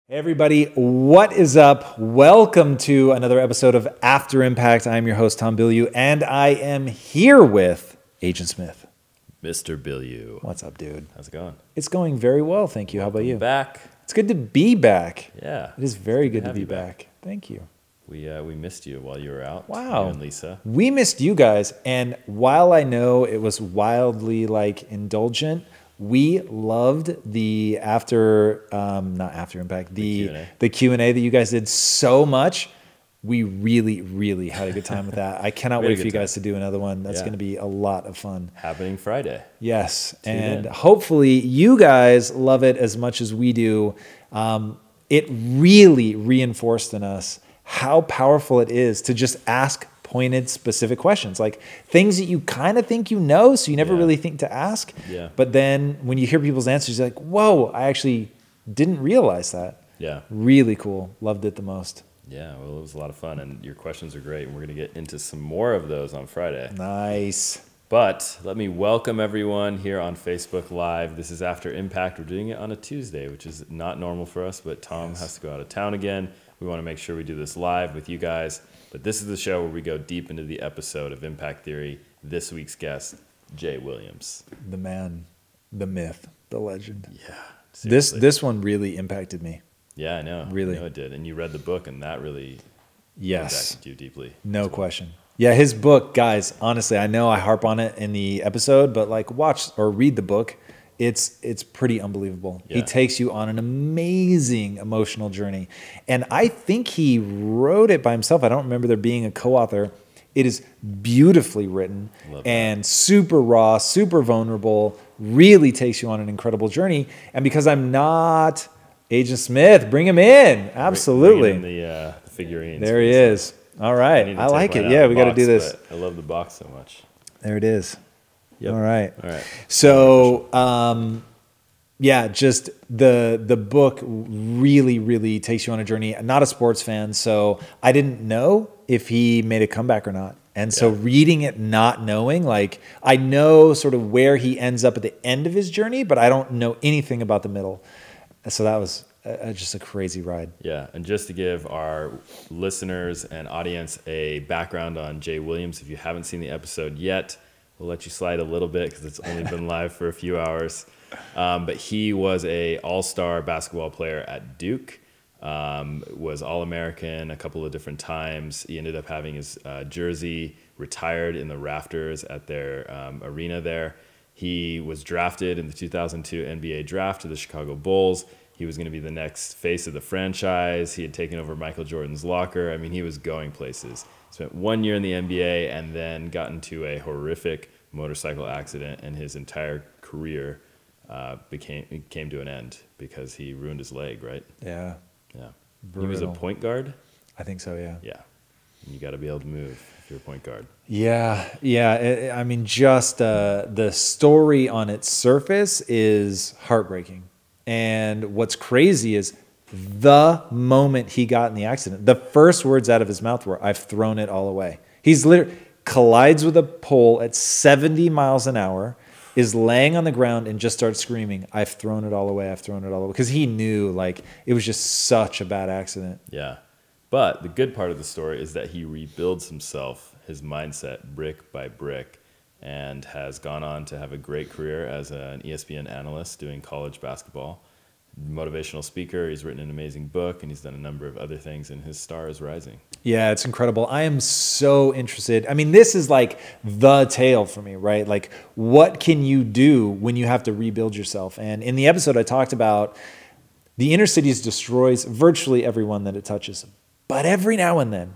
Hey everybody, what is up? Welcome to another episode of After Impact. I'm your host, Tom Bilyeu, and I am here with Agent Smith. Mr. Bilyeu. What's up, dude? How's it going? It's going very well, thank you. How about you? Back. It's good to be back. Yeah. It is very good to be back. Thank you. We missed you while you were out. Wow. You and Lisa. We missed you guys, and while I know it was wildly indulgent, we loved the not After Impact, the Q&A that you guys did so much. We really, really had a good time with that. I cannot wait for you guys to do another one. That's going to be a lot of fun. Happening Friday. Yes, and hopefully you guys love it as much as we do. It really reinforced in us how powerful it is to just ask pointed, specific questions, like things that you kind of think you know, so you never really think to ask. Yeah. But then when you hear people's answers, you're like, whoa, I actually didn't realize that. Yeah. Really cool. Loved it the most. Yeah, well, it was a lot of fun, and your questions are great, and we're going to get into some more of those on Friday. Nice. But let me welcome everyone here on Facebook Live. This is After Impact. We're doing it on a Tuesday, which is not normal for us, but Tom has to go out of town again. We want to make sure we do this live with you guys. But this is the show where we go deep into the episode of Impact Theory. This week's guest, Jay Williams. The man, the myth, the legend. Yeah. Seriously. This one really impacted me. Yeah, I know. Really. I know it did. And you read the book, and that really impacted you deeply. No question. Yeah, his book, guys, honestly, I know I harp on it in the episode, but watch or read the book. It's pretty unbelievable. Yeah. He takes you on an amazing emotional journey. And I think he wrote it by himself. I don't remember there being a co-author. It is beautifully written and super raw, super vulnerable, really takes you on an incredible journey. And because I'm not Agent Smith, bring him in. Absolutely. Bring in the figurines. There he is. All right. I like it. Yeah, we got to do this. I love the box so much. There it is. Yep. All right. All right. So, yeah, just the book really, really takes you on a journey. I'm not a sports fan, so I didn't know if he made a comeback or not. And so reading it, not knowing, I know sort of where he ends up at the end of his journey, but I don't know anything about the middle. So that was just a crazy ride. Yeah, and just to give our listeners and audience a background on Jay Williams, if you haven't seen the episode yet, we'll let you slide a little bit because it's only been live for a few hours. But he was a all-star basketball player at Duke, was All-American a couple of different times. He ended up having his jersey retired in the rafters at their arena there. He was drafted in the 2002 NBA draft to the Chicago Bulls. He was going to be the next face of the franchise. He had taken over Michael Jordan's locker. I mean, he was going places. Spent 1 year in the NBA and then got into a horrific motorcycle accident, and his entire career came to an end because he ruined his leg, right? Yeah. Yeah. Brutal. He was a point guard? I think so, yeah. Yeah. And you got to be able to move if you're a point guard. Yeah, yeah. I mean, just the story on its surface is heartbreaking. And what's crazy is the moment he got in the accident, the first words out of his mouth were, "I've thrown it all away." He's literally collides with a pole at 70 miles an hour, is laying on the ground and just starts screaming, "I've thrown it all away. I've thrown it all away." Because he knew it was just such a bad accident. Yeah. But the good part of the story is that he rebuilds himself, his mindset, brick by brick, and has gone on to have a great career as an ESPN analyst doing college basketball. Motivational speaker, he's written an amazing book, and he's done a number of other things, and his star is rising. Yeah, it's incredible. I am so interested. I mean, this is the tale for me, right? What can you do when you have to rebuild yourself? And in the episode, I talked about the inner cities destroys virtually everyone that it touches. But every now and then,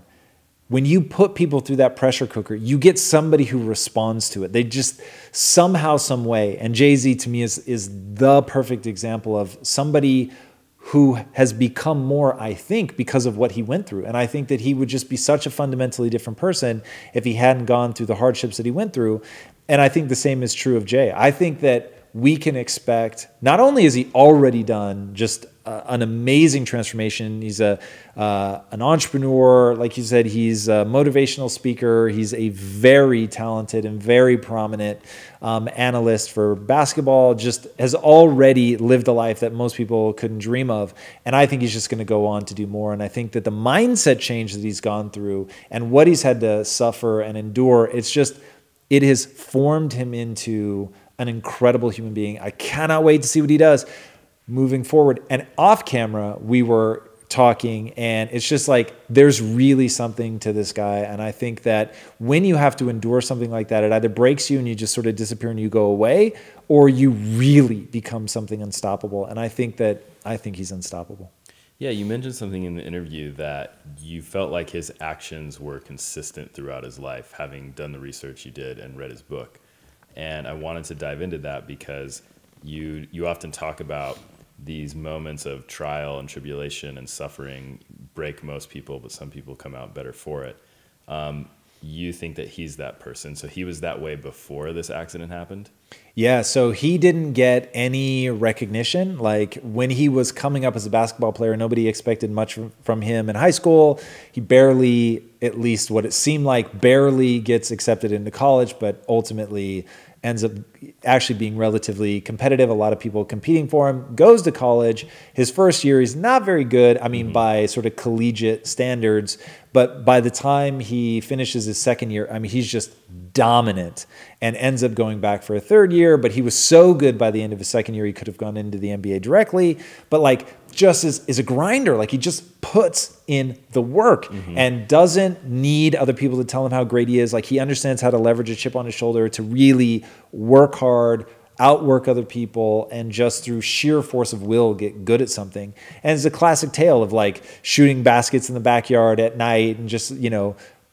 when you put people through that pressure cooker, you get somebody who responds to it. They just somehow, some way. And Jay-Z to me is the perfect example of somebody who has become more, I think, because of what he went through. And I think that he would just be such a fundamentally different person if he hadn't gone through the hardships that he went through. And I think the same is true of Jay. I think that we can expect, not only has he already done just an amazing transformation, he's an entrepreneur, like you said, he's a motivational speaker, he's a very talented and very prominent analyst for basketball, just has already lived a life that most people couldn't dream of. And I think he's just going to go on to do more. And I think that the mindset change that he's gone through and what he's had to suffer and endure, it has formed him into an incredible human being. I cannot wait to see what he does moving forward. And off camera, we were talking, and it's just like there's really something to this guy. And I think that when you have to endure something like that, it either breaks you and you just sort of disappear and you go away, or you really become something unstoppable. And I think he's unstoppable. Yeah, you mentioned something in the interview that you felt like his actions were consistent throughout his life, having done the research you did and read his book. And I wanted to dive into that because you often talk about these moments of trial and tribulation and suffering break most people, but some people come out better for it. You think that he's that person. So he was that way before this accident happened? Yeah, so he didn't get any recognition. Like when he was coming up as a basketball player, nobody expected much from him in high school. He barely, at least what it seemed like, barely gets accepted into college, but ultimately ends up actually being relatively competitive. A lot of people competing for him. Goes to college. His first year, he's not very good. I mean, by sort of collegiate standards. But by the time he finishes his second year, I mean, he's just dominant and ends up going back for a third year. But he was so good by the end of his second year, he could have gone into the NBA directly. But like, just is a grinder. Like he just puts in the work and doesn't need other people to tell him how great he is. Like he understands how to leverage a chip on his shoulder to really work hard, outwork other people, and just through sheer force of will get good at something. And it's a classic tale of like shooting baskets in the backyard at night and just,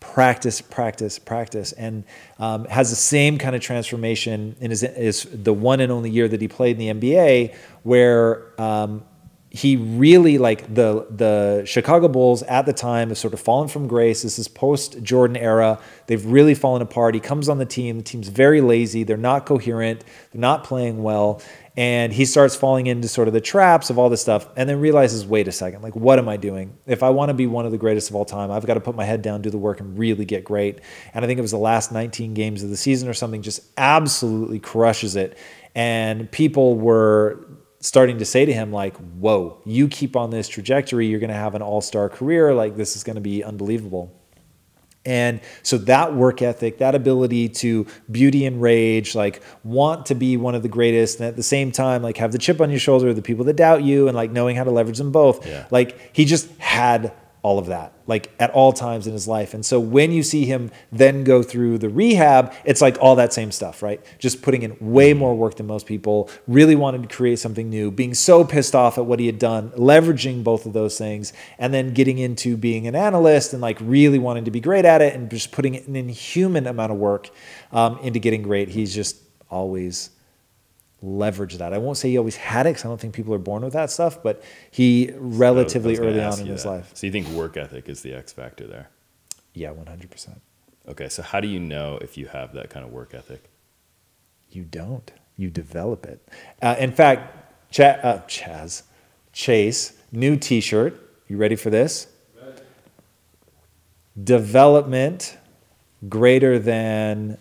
practice, and has the same kind of transformation in his the one and only year that he played in the NBA, where he really, like the Chicago Bulls at the time have sort of fallen from grace. This is post-Jordan era. They've really fallen apart. He comes on the team's very lazy. They're not coherent. They're not playing well. And he starts falling into sort of the traps of all this stuff and then realizes, wait a second, like what am I doing? If I want to be one of the greatest of all time, I've got to put my head down, do the work, and really get great. And I think it was the last 19 games of the season or something, just absolutely crushes it. And people were starting to say to him like, whoa, you keep on this trajectory, you're going to have an all-star career. Like this is going to be unbelievable. And so that work ethic, that ability to beauty and rage, like want to be one of the greatest, and at the same time, like have the chip on your shoulder, the people that doubt you, and like knowing how to leverage them both. Yeah. Like he just had all of that, like at all times in his life. And so when you see him then go through the rehab, it's like all that same stuff, right? Just putting in way more work than most people, really wanted to create something new, being so pissed off at what he had done, leveraging both of those things, and then getting into being an analyst and like really wanting to be great at it and just putting an inhuman amount of work into getting great. He's just always leverage that. I won't say he always had it because I don't think people are born with that stuff, but he relatively early on in his life. So you think work ethic is the X factor there? Yeah, 100%. Okay, so how do you know if you have that kind of work ethic? You don't. You develop it. In fact, Chase, new t-shirt. You ready for this? Ready. Development greater than...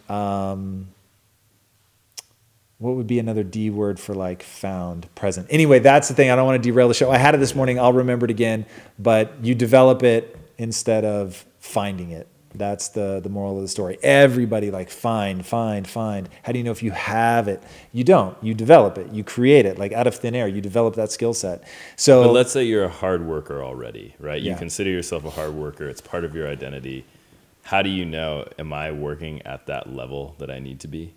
what would be another D word for like found, present? Anyway, that's the thing. I don't want to derail the show. I had it this morning. I'll remember it again. But you develop it instead of finding it. That's the moral of the story. Everybody like find. How do you know if you have it? You don't. You develop it. You create it like out of thin air. You develop that skill set. So, but let's say you're a hard worker already, right? You consider yourself a hard worker. It's part of your identity. How do you know, am I working at that level that I need to be?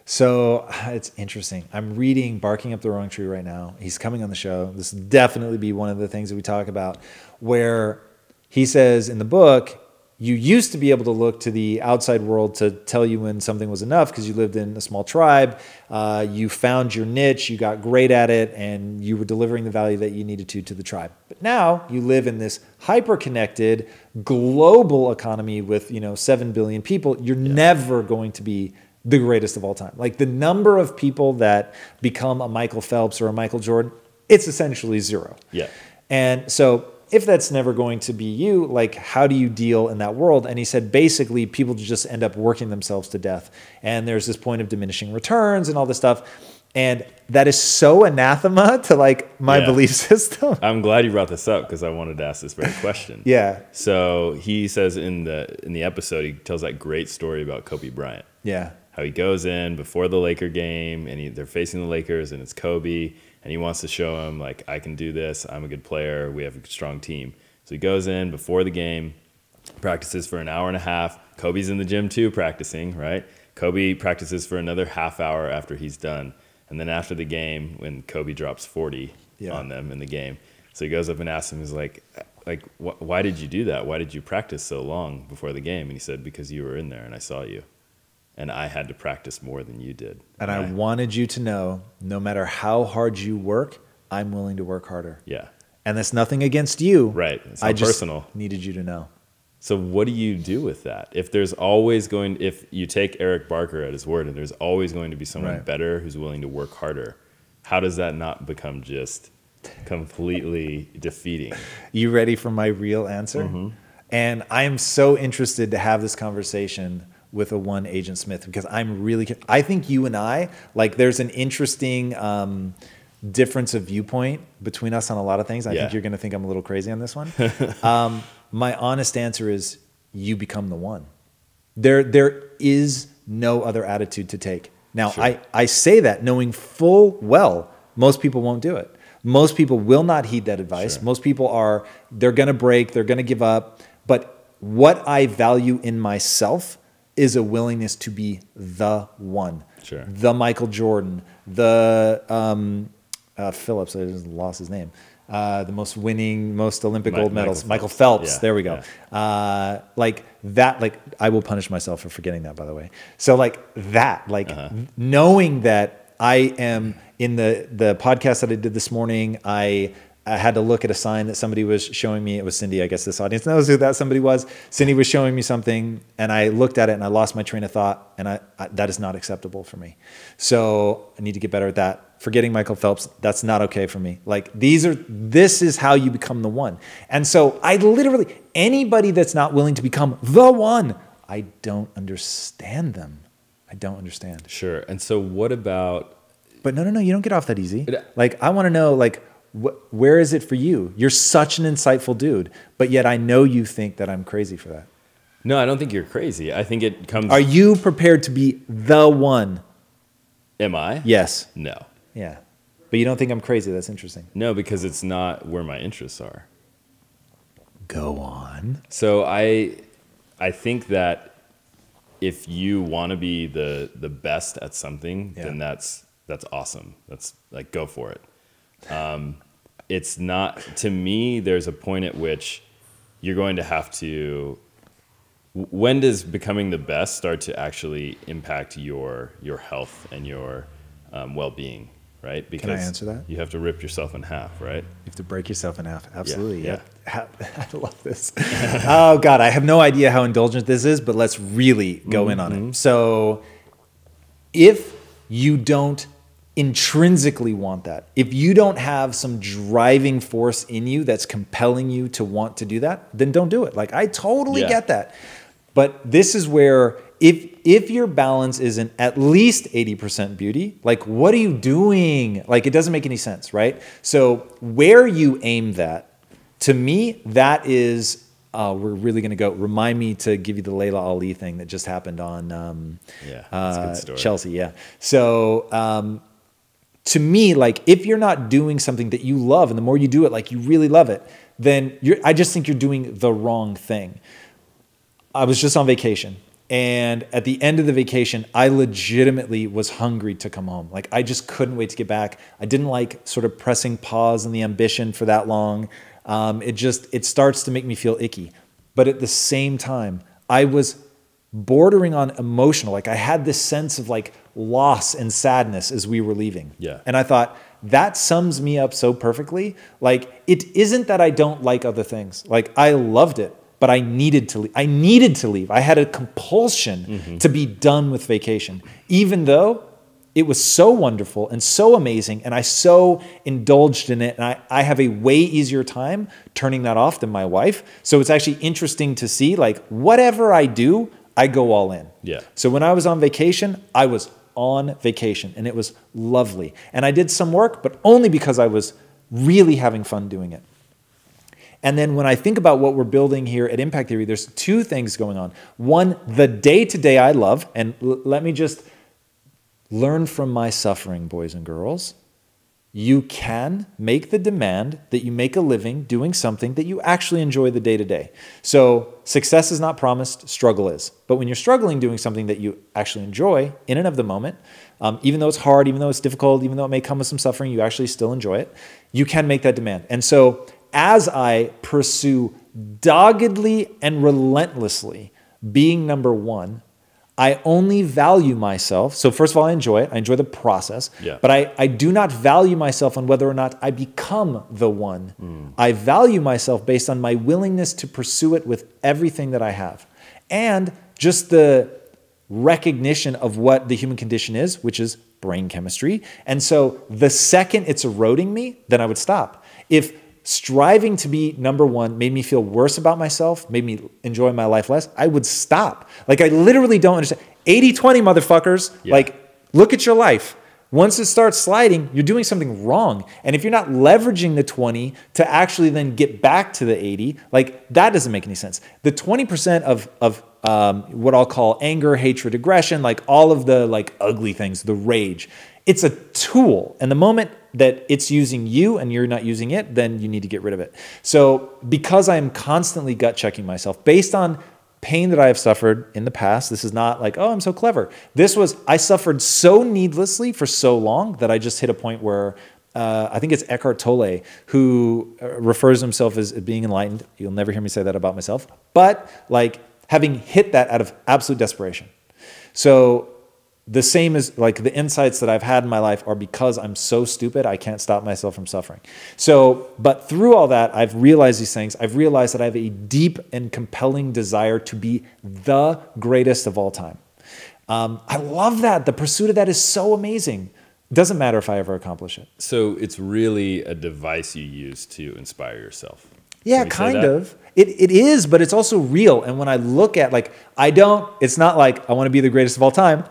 So it's interesting. I'm reading Barking Up the Wrong Tree right now. He's coming on the show. This will definitely be one of the things that we talk about, where he says in the book, you used to be able to look to the outside world to tell you when something was enough because you lived in a small tribe. You found your niche, you got great at it, and you were delivering the value that you needed to the tribe. But now you live in this hyper-connected global economy with 7 billion people. You're never going to be the greatest of all time. Like the number of people that become a Michael Phelps or a Michael Jordan, it's essentially zero. Yeah. And so if that's never going to be you, like how do you deal in that world? And he said, basically people just end up working themselves to death. And there's this point of diminishing returns and all this stuff. And that is so anathema to like my belief system. I'm glad you brought this up because I wanted to ask this very question. Yeah. So he says in the episode, he tells that great story about Kobe Bryant. Yeah. How he goes in before the Laker game and they're facing the Lakers and it's Kobe and he wants to show him like, I can do this. I'm a good player. We have a strong team. So he goes in before the game, practices for an hour and a half. Kobe's in the gym too practicing, right? Kobe practices for another half hour after he's done. And then after the game, when Kobe drops 40 on them in the game, so he goes up and asks him, he's like, why did you do that? Why did you practice so long before the game? And he said, because you were in there and I saw you. And I had to practice more than you did. And I wanted you to know, no matter how hard you work, I'm willing to work harder. Yeah. And that's nothing against you. Right. It's not personal. Just needed you to know. So what do you do with that? If you take Eric Barker at his word and there's always going to be someone better who's willing to work harder, how does that not become just completely defeating? You ready for my real answer? Mm-hmm. And I am so interested to have this conversation with a one Agent Smith because I think you and I, like there's an interesting difference of viewpoint between us on a lot of things. I think you're going to think I'm a little crazy on this one. My honest answer is you become the one. There is no other attitude to take. Now, I say that knowing full well most people won't do it. Most people will not heed that advice. Most people they're going to break, they're going to give up. But what I value in myself is a willingness to be the one. The Michael Jordan, the Phillips, I just lost his name. The most Olympic gold medals, Michael Phelps. There we go. Like that, like I will punish myself for forgetting that, by the way. So like that, like knowing that I am in the podcast that I did this morning, I had to look at a sign that somebody was showing me. It was Cindy. I guess this audience knows who that somebody was. Cindy was showing me something and I looked at it and I lost my train of thought and that is not acceptable for me. So I need to get better at that. Forgetting Michael Phelps, that's not okay for me. Like this is how you become the one. And so anybody that's not willing to become the one, I don't understand them. I don't understand. Sure. And so what about... But no, you don't get off that easy. Like I want to know like, where is it for you? You're such an insightful dude, but yet I know you think that I'm crazy for that. No, I don't think you're crazy. I think it comes... Are you prepared to be the one? Am I? Yes. No. Yeah. But you don't think I'm crazy. That's interesting. No, because it's not where my interests are. Go on. So I think that if you want to be the best at something, then that's awesome. That's like, go for it. It's not, to me, there's a point at which you're going to have to, when does becoming the best start to actually impact your health and your well-being, right? Because can I answer that? You have to rip yourself in half, right? You have to break yourself in half. Absolutely. Yeah. I love this. Oh God, I have no idea how indulgent this is, but let's really go in on it. So if you don't intrinsically want that, if you don't have some driving force in you that's compelling you to want to do that, then don't do it. Like I totally get that. But this is where if your balance isn't at least 80% beauty, like what are you doing? Like it doesn't make any sense, right? So where you aim that, to me, that is, we're really going to go, remind me to give you the Layla Ali thing that just happened on that's a good story. Chelsea. Yeah. So to me, like if you're not doing something that you love and the more you do it, like you really love it, then I just think you're doing the wrong thing. I was just on vacation. And at the end of the vacation, I legitimately was hungry to come home. Like I just couldn't wait to get back. I didn't like sort of pressing pause on the ambition for that long. It starts to make me feel icky. But at the same time, I was bordering on emotional. Like I had this sense of like loss and sadness as we were leaving. Yeah. And I thought that sums me up so perfectly. Like it isn't that I don't like other things. Like I loved it. but I needed to leave. I needed to leave. I had a compulsion to be done with vacation, even though it was so wonderful and so amazing, and I so indulged in it, and I have a way easier time turning that off than my wife. So it's actually interesting to see, like, whatever I do, I go all in. Yeah. So when I was on vacation, I was on vacation, and it was lovely. And I did some work, but only because I was really having fun doing it. And then when I think about what we're building here at Impact Theory, there's two things going on. One, the day-to-day I love, and let me just learn from my suffering, boys and girls. You can make the demand that you make a living doing something that you actually enjoy the day-to-day. So success is not promised, struggle is. But when you're struggling doing something that you actually enjoy in and of the moment, even though it's hard, even though it's difficult, even though it may come with some suffering, you actually still enjoy it. You can make that demand. And so as I pursue doggedly and relentlessly being number one, I only value myself. So first of all, I enjoy it. I enjoy the process. Yeah. But I do not value myself on whether or not I become the one. I value myself based on my willingness to pursue it with everything that I have. And just the recognition of what the human condition is, which is brain chemistry. And so the second it's eroding me, then I would stop. If striving to be number one made me feel worse about myself, made me enjoy my life less, I would stop. Like, I literally don't understand. 80-20, motherfuckers. Yeah. Like, look at your life. Once it starts sliding, you're doing something wrong. And if you're not leveraging the 20 to actually then get back to the 80, like, that doesn't make any sense. The 20% of what I'll call anger, hatred, aggression, like all of the like ugly things, the rage, it's a tool. And the moment that it's using you and you're not using it, then you need to get rid of it. So because I'm constantly gut checking myself based on pain that I have suffered in the past, this is not like, oh, I'm so clever. This was, I suffered so needlessly for so long that I just hit a point where I think it's Eckhart Tolle who refers to himself as being enlightened. You'll never hear me say that about myself, but like having hit that out of absolute desperation. So the same as like the insights that I've had in my life are because I'm so stupid, I can't stop myself from suffering. So, but through all that, I've realized these things. I've realized that I have a deep and compelling desire to be the greatest of all time. I love that. The pursuit of that is so amazing. It doesn't matter if I ever accomplish it. So it's really a device you use to inspire yourself. Yeah, kind of. It is, but it's also real. And when I look at like, it's not like I want to be the greatest of all time.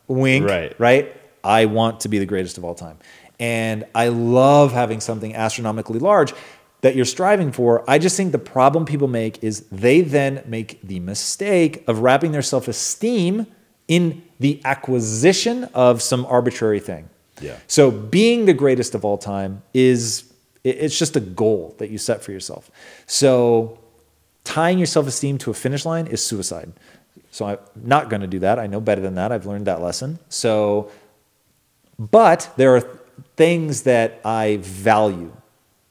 Wink, right? I want to be the greatest of all time. And I love having something astronomically large that you're striving for. I just think the problem people make is they then make the mistake of wrapping their self-esteem in the acquisition of some arbitrary thing. Yeah. So being the greatest of all time it's just a goal that you set for yourself. So tying your self-esteem to a finish line is suicide. So I'm not going to do that. I know better than that. I've learned that lesson. So, but there are things that I value.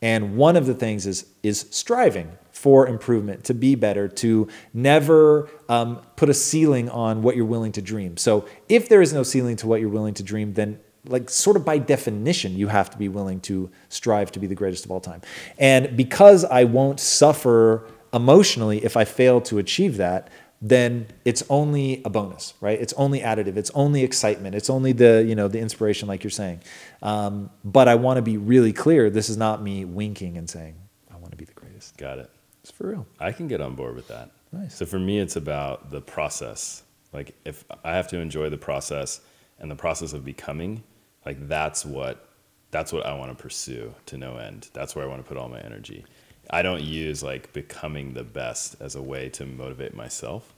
And one of the things is striving for improvement, to be better, to never put a ceiling on what you're willing to dream. So if there is no ceiling to what you're willing to dream, then like sort of by definition, you have to be willing to strive to be the greatest of all time. And because I won't suffer emotionally if I fail to achieve that, then it's only a bonus, right? It's only additive. It's only excitement. It's only the inspiration, like you're saying. But I want to be really clear. This is not me winking and saying, I want to be the greatest. Got it. It's for real. I can get on board with that. Nice. So for me, it's about the process. Like if I have to enjoy the process and the process of becoming, like that's what I want to pursue to no end. That's where I want to put all my energy. I don't use like becoming the best as a way to motivate myself.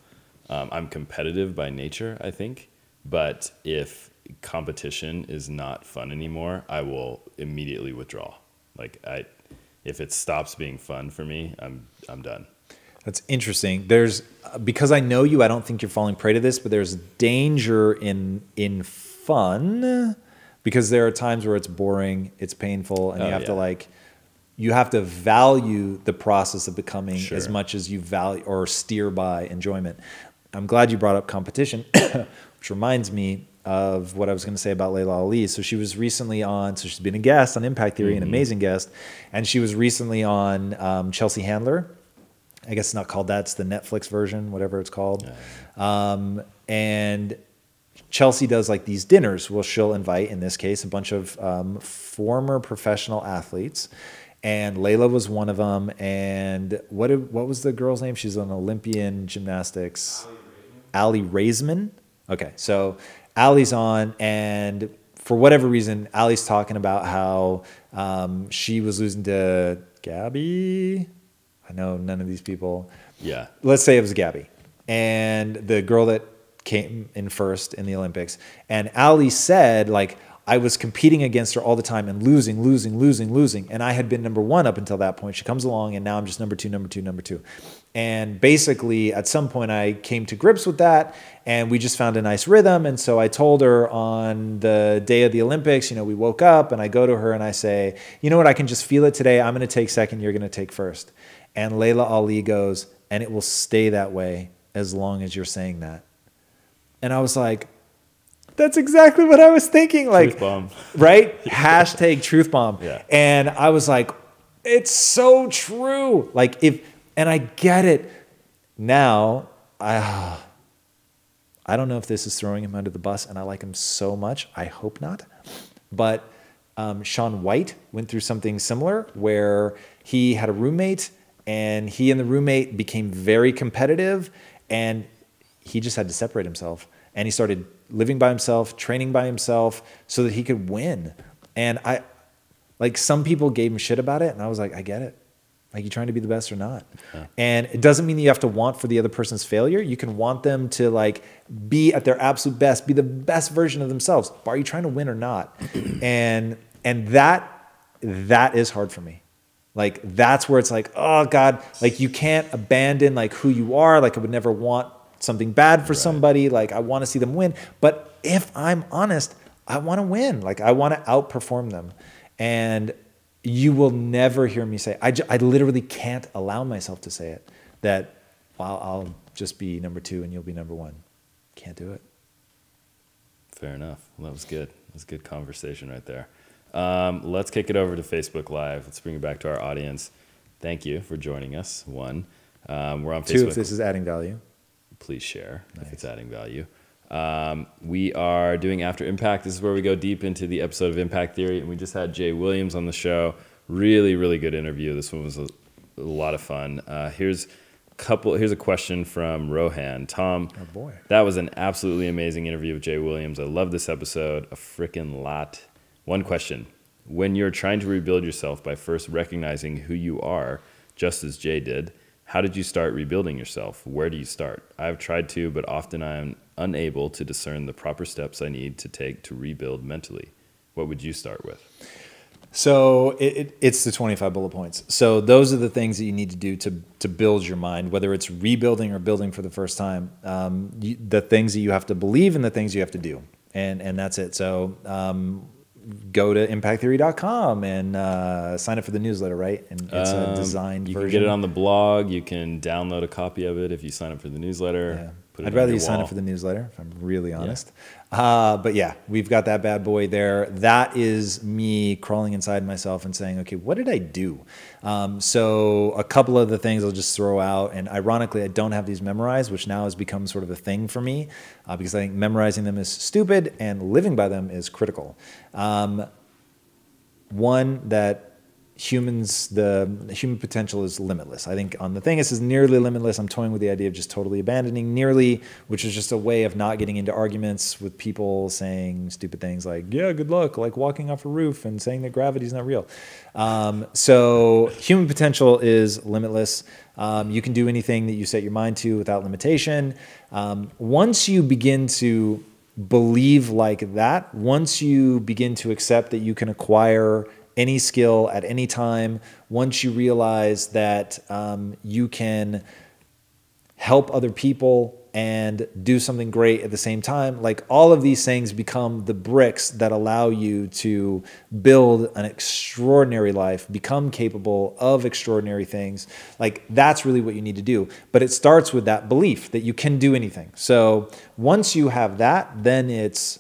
I'm competitive by nature, I think, but if competition is not fun anymore, I will immediately withdraw. Like if it stops being fun for me, I'm done. That's interesting. Because I know you, I don't think you're falling prey to this, but there's danger in fun because there are times where it's boring, it's painful, and you have to value the process of becoming as much as you value or steer by enjoyment. I'm glad you brought up competition, which reminds me of what I was going to say about Layla Ali. So she was recently on, so she's been a guest on Impact Theory, an amazing guest, and she was recently on Chelsea Handler. I guess it's not called that. It's the Netflix version, whatever it's called. And Chelsea does like these dinners. Well, she'll invite, in this case, a bunch of former professional athletes. And Layla was one of them. And what was the girl's name? She's an Olympian gymnastics. Allie Raisman. Okay, so Allie's on, and for whatever reason, Allie's talking about how she was losing to Gabby. I know none of these people. Yeah. Let's say it was Gabby. And the girl that came in first in the Olympics. And Allie said, like, I was competing against her all the time and losing. And I had been number one up until that point. She comes along, and now I'm just number two. And basically, at some point, I came to grips with that, and we just found a nice rhythm. And so I told her on the day of the Olympics, we woke up, and I go to her and I say, you know what, I can just feel it today. I'm going to take second. You're going to take first. And Layla Ali goes, and it will stay that way as long as you're saying that. And I was like, that's exactly what I was thinking. Like, truth bomb. Right? Hashtag truth bomb. Yeah. And I was like, it's so true. Like, and I get it now. I don't know if this is throwing him under the bus, and I like him so much. I hope not. But Shaun White went through something similar where he had a roommate, and he and the roommate became very competitive, and he just had to separate himself. And he started living by himself, training by himself so that he could win. And some people gave him shit about it. And I was like, I get it. Like, you trying to be the best or not? Yeah. And it doesn't mean that you have to want for the other person's failure. You can want them to like be at their absolute best, be the best version of themselves. But are you trying to win or not? and that is hard for me. Like, that's where it's like, oh God, like you can't abandon like who you are. Like, I would never want something bad for somebody. Like, I want to see them win. But if I'm honest, I want to win. Like, I want to outperform them. And you will never hear me say, I literally can't allow myself to say it, that I'll just be number two and you'll be number one. Can't do it. Fair enough. Well, that was good. That was a good conversation right there. Let's kick it over to Facebook Live. Let's bring it back to our audience. Thank you for joining us. One, we're on Facebook. Two, if this is adding value. Please share if it's adding value. We are doing After Impact. This is where we go deep into the episode of Impact Theory, and we just had Jay Williams on the show. Really, really good interview. This one was a lot of fun. Here's a question from Rohan. Tom, oh boy, that was an absolutely amazing interview with Jay Williams. I love this episode a freaking lot. One question: when you're trying to rebuild yourself by first recognizing who you are, just as Jay did, how did you start rebuilding yourself? Where do you start? I've tried to, but often I am unable to discern the proper steps I need to take to rebuild mentally. What would you start with? So it's the 25 bullet points. So those are the things that you need to do to build your mind, whether it's rebuilding or building for the first time. The things that you have to believe and the things you have to do. And that's it. So go to impacttheory.com and sign up for the newsletter, right? And it's a designed version. You can get it on the blog. You can download a copy of it if you sign up for the newsletter. Yeah. I'd rather you sign up for the newsletter, if I'm really honest. Yeah. But yeah, we've got that bad boy there. That is me crawling inside myself and saying, okay, what did I do? So a couple of the things I'll just throw out. And ironically, I don't have these memorized, which now has become sort of a thing for me because I think memorizing them is stupid and living by them is critical. One, that the human potential is limitless. I think on the thing, it says nearly limitless. I'm toying with the idea of just totally abandoning nearly, which is just a way of not getting into arguments with people saying stupid things like, yeah, good luck, like walking off a roof and saying that gravity is not real. So human potential is limitless. You can do anything that you set your mind to without limitation. Once you begin to believe like that, once you begin to accept that you can acquire any skill at any time, once you realize that you can help other people and do something great at the same time, like all of these things become the bricks that allow you to build an extraordinary life, become capable of extraordinary things. Like, that's really what you need to do. But it starts with that belief that you can do anything. So once you have that, then it's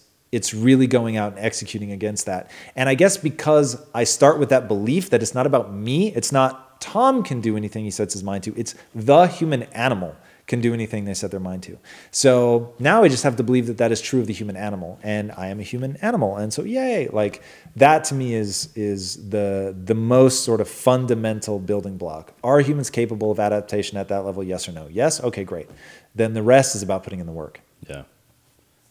really going out and executing against that. And I guess because I start with that belief that it's not about me, it's not Tom can do anything he sets his mind to. It's the human animal can do anything they set their mind to. So now I just have to believe that that is true of the human animal, and I am a human animal. And so, yay, like that to me is the most sort of fundamental building block. Are humans capable of adaptation at that level? Yes or no? Yes? Okay, great. Then the rest is about putting in the work. Yeah.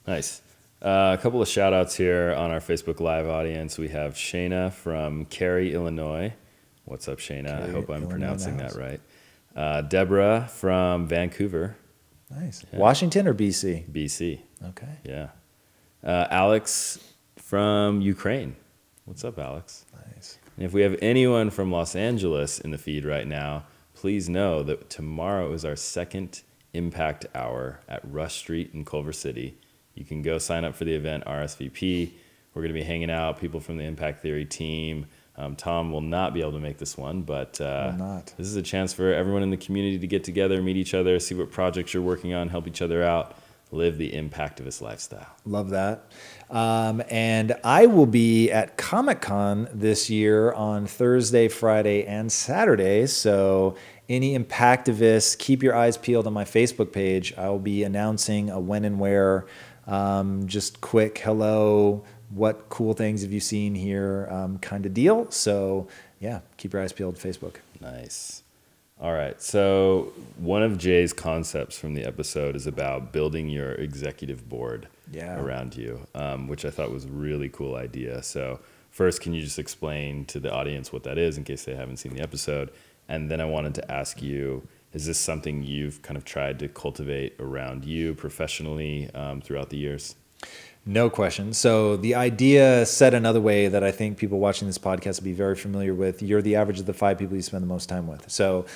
Nice. A couple of shout outs here on our Facebook Live audience. We have Shayna from Cary, Illinois. What's up, Shayna? Cary, I hope I'm Illinois pronouncing house. that right. Deborah from Vancouver. Nice. Yeah. Washington or BC? BC. Okay. Yeah. Alex from Ukraine. What's up, Alex? Nice. And if we have anyone from Los Angeles in the feed right now, please know that tomorrow is our second Impact Hour at Rush Street in Culver City. You can go sign up for the event, RSVP. We're going to be hanging out, people from the Impact Theory team. Tom will not be able to make this one, but this is a chance for everyone in the community to get together, meet each other, see what projects you're working on, help each other out, live the impactivist lifestyle. Love that. And I will be at Comic-Con this year on Thursday, Friday, and Saturday. So any impactivists, keep your eyes peeled on my Facebook page. I will be announcing a when and where, just quick hello, what cool things have you seen here kind of deal. So yeah, keep your eyes peeled to Facebook. Nice. All right. So one of Jay's concepts from the episode is about building your executive board around you, which I thought was a really cool idea. So first, can you just explain to the audience what that is in case they haven't seen the episode? And then I wanted to ask you, is this something you've kind of tried to cultivate around you professionally throughout the years? No question. So the idea, said another way, that I think people watching this podcast will be very familiar with, you're the average of the 5 people you spend the most time with. So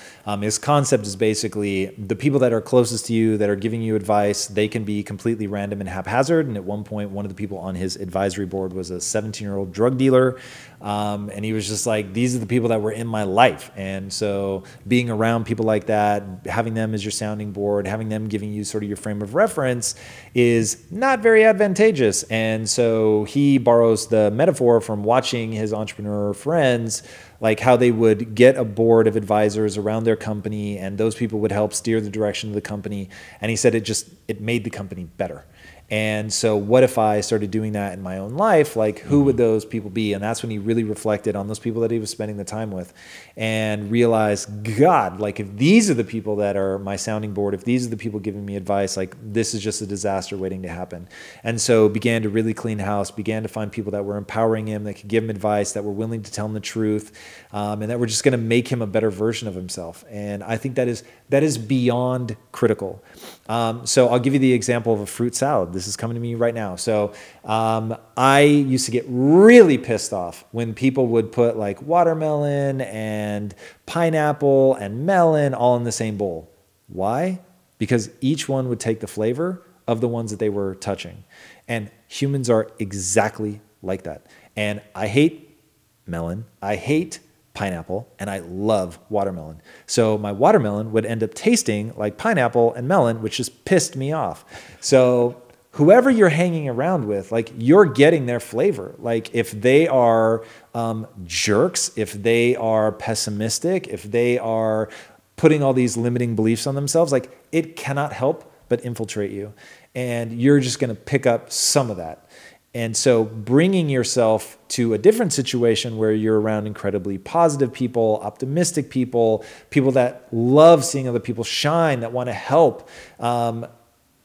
his concept is basically the people that are closest to you, that are giving you advice, they can be completely random and haphazard. And at one point, one of the people on his advisory board was a 17-year-old drug dealer. And he was just like, these are the people that were in my life. And so being around people like that, having them as your sounding board, having them giving you sort of your frame of reference is not very advantageous. And so he borrows the metaphor from watching his entrepreneur friends, like how they would get a board of advisors around their company, and those people would help steer the direction of the company. And he said it made the company better. And so what if I started doing that in my own life? Like, who would those people be? And that's when he really reflected on those people that he was spending the time with and realized, God, like if these are the people that are my sounding board, if these are the people giving me advice, like this is just a disaster waiting to happen. And so began to really clean house, began to find people that were empowering him, that could give him advice, that were willing to tell him the truth, and that were just going to make him a better version of himself. And I think that is beyond critical. So I'll give you the example of a fruit salad. This is coming to me right now. So I used to get really pissed off when people would put like watermelon and pineapple and melon all in the same bowl. Why? Because each one would take the flavor of the ones that they were touching. And humans are exactly like that. And I hate melon. I hate pineapple, and I love watermelon. So my watermelon would end up tasting like pineapple and melon, which just pissed me off. So whoever you're hanging around with, like you're getting their flavor. Like if they are jerks, if they are pessimistic, if they are putting all these limiting beliefs on themselves, like it cannot help but infiltrate you. And you're just going to pick up some of that. And so bringing yourself to a different situation where you're around incredibly positive people, optimistic people, people that love seeing other people shine, that want to help,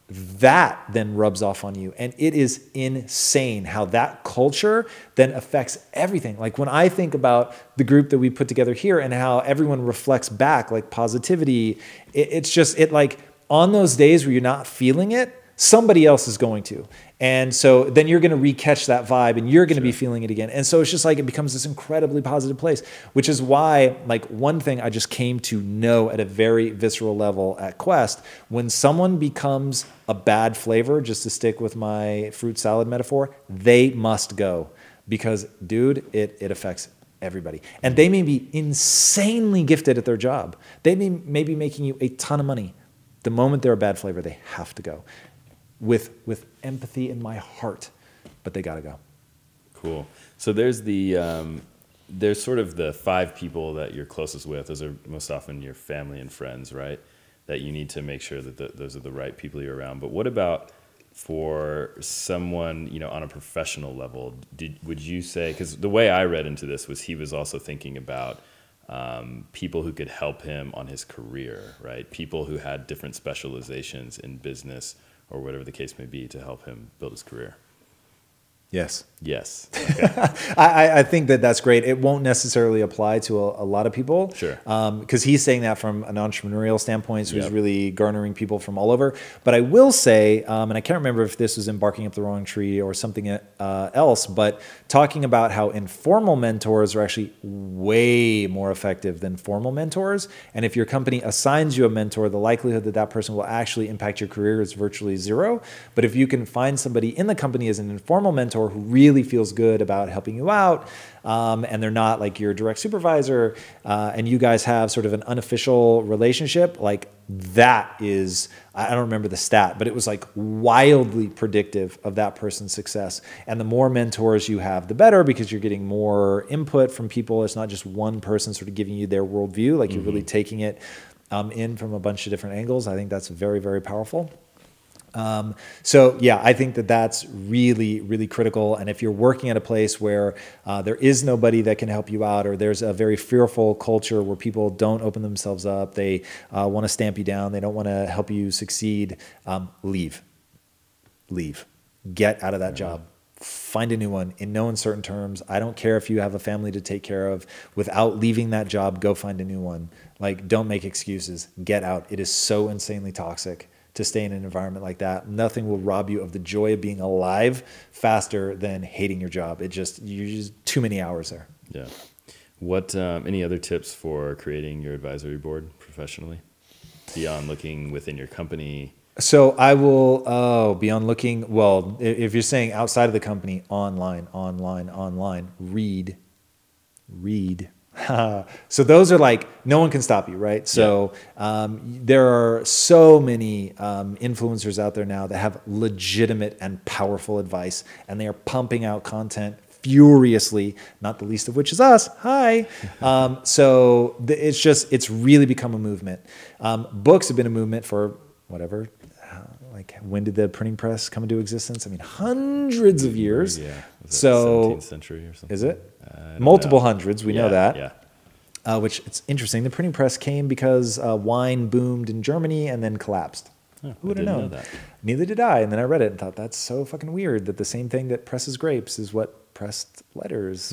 that then rubs off on you. And it is insane how that culture then affects everything. Like when I think about the group that we put together here and how everyone reflects back like positivity, it like on those days where you're not feeling it, somebody else is going to. And so then you're going to re-catch that vibe and you're going to be feeling it again. And so it's just like it becomes this incredibly positive place, which is why like one thing I just came to know at a very visceral level at Quest, when someone becomes a bad flavor, just to stick with my fruit salad metaphor, they must go because dude, it affects everybody. And they may be insanely gifted at their job. They may be making you a ton of money. The moment they're a bad flavor, they have to go. With empathy in my heart, but they got to go. Cool. So there's the there's sort of the 5 people that you're closest with. Those are most often your family and friends, right? That you need to make sure that those are the right people you're around. But what about for someone, on a professional level? Would you say, because the way I read into this was he was also thinking about people who could help him on his career, right? People who had different specializations in business or whatever the case may be to help him build his career. Yes. Yes. Okay. I think that's great. It won't necessarily apply to a lot of people. Sure. Because he's saying that from an entrepreneurial standpoint, so he's really garnering people from all over. But I will say, and I can't remember if this was in Barking Up the Wrong Tree or something else, but talking about how informal mentors are actually way more effective than formal mentors. And if your company assigns you a mentor, the likelihood that that person will actually impact your career is virtually zero. But if you can find somebody in the company as an informal mentor who really feels good about helping you out, and they're not like your direct supervisor, and you guys have sort of an unofficial relationship, like that is, I don't remember the stat, but it was like wildly predictive of that person's success. And the more mentors you have, the better, because you're getting more input from people. It's not just one person sort of giving you their worldview, like you're really taking it in from a bunch of different angles. I think that's very, very powerful. So yeah, I think that's really, really critical. And if you're working at a place where there is nobody that can help you out, or there's a very fearful culture where people don't open themselves up, they want to stamp you down, they don't want to help you succeed, leave. Get out of that job. Find a new one in no uncertain terms. I don't care if you have a family to take care of. Without leaving that job, go find a new one. Like, don't make excuses. Get out. It is so insanely toxic to stay in an environment like that. Nothing will rob you of the joy of being alive faster than hating your job. You're just too many hours there. Yeah. What, any other tips for creating your advisory board professionally beyond looking within your company? So I will, beyond looking, well, if you're saying outside of the company, online, read. So those are like, no one can stop you, right? So there are so many influencers out there now that have legitimate and powerful advice, and they are pumping out content furiously, not the least of which is us. Hi. So it's really become a movement. Books have been a movement for whatever. Like, when did the printing press come into existence? I mean, hundreds of years. Yeah. So 17th century or something? Is it? Multiple hundreds. We know that. Yeah. Which it's interesting. The printing press came because wine boomed in Germany and then collapsed. Oh, Who would have known? That. Neither did I. And then I read it and thought, that's so fucking weird that the same thing that presses grapes is what pressed letters.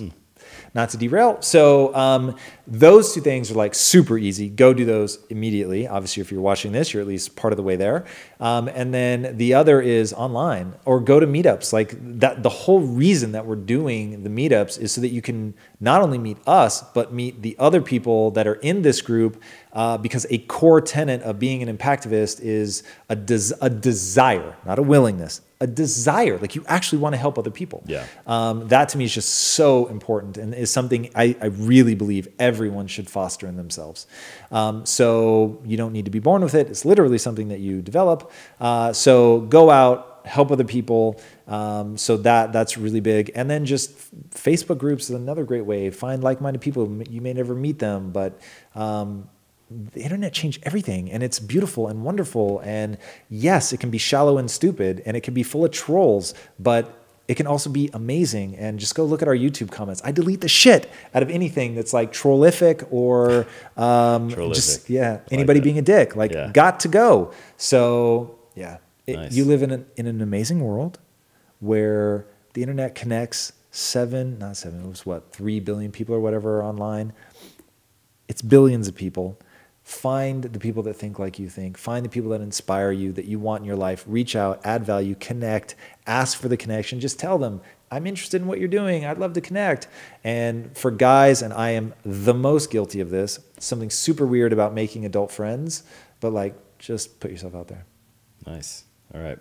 Not to derail. So those two things are like super easy. Go do those immediately. Obviously, if you're watching this, you're at least part of the way there. And then the other is online, or go to meetups. Like that, the whole reason that we're doing the meetups is so that you can not only meet us, but meet the other people that are in this group. Because a core tenet of being an impactivist is a desire, not a willingness, a desire. Like, you actually want to help other people. Yeah. That to me is just so important, and is something I really believe everyone should foster in themselves. So you don't need to be born with it. It's literally something that you develop. So go out, help other people. So that's really big. And then just Facebook groups is another great way. Find like-minded people. You may never meet them, but the internet changed everything, and it's beautiful and wonderful. And yes, it can be shallow and stupid, and it can be full of trolls, but it can also be amazing. And just go look at our YouTube comments. I delete the shit out of anything that's like trollific or just anybody being a dick. Like, got to go. So yeah, Nice. You live in an amazing world where the internet connects 3 billion people or whatever are online. It's billions of people. Find the people that think like you think. Find the people that inspire you, that you want in your life. Reach out, add value, connect, ask for the connection. Just tell them, I'm interested in what you're doing. I'd love to connect. And for guys, and I am the most guilty of this, something super weird about making adult friends, but like, just put yourself out there. Nice. All right.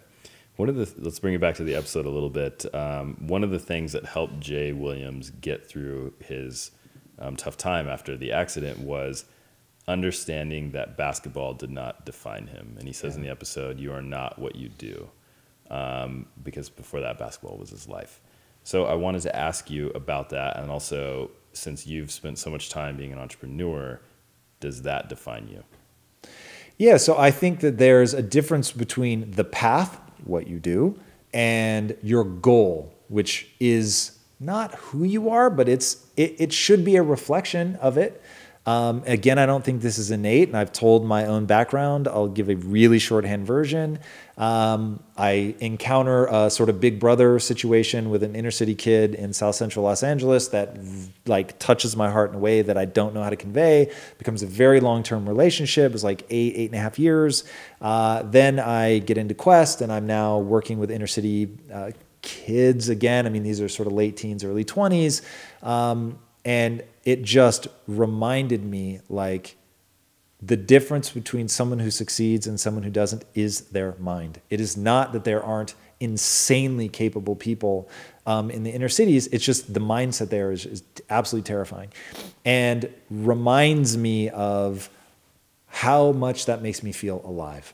Let's bring it back to the episode a little bit. One of the things that helped Jay Williams get through his tough time after the accident was understanding that basketball did not define him. And he says in the episode, you are not what you do, because before that, basketball was his life. So I wanted to ask you about that, and also since you've spent so much time being an entrepreneur, does that define you? Yeah, so I think that there's a difference between the path, what you do, and your goal, which is not who you are, but it should be a reflection of it. Again, I don't think this is innate, and I've told my own background. I'll give a really shorthand version. I encounter a sort of big brother situation with an inner city kid in South Central Los Angeles that like touches my heart in a way that I don't know how to convey. Becomes a very long-term relationship. It's like 8.5 years. Then I get into Quest, and I'm now working with inner city kids again. I mean, these are sort of late teens, early 20s. And it just reminded me, like, the difference between someone who succeeds and someone who doesn't is their mind. It is not that there aren't insanely capable people in the inner cities. It's just the mindset there is absolutely terrifying, and reminds me of how much that makes me feel alive.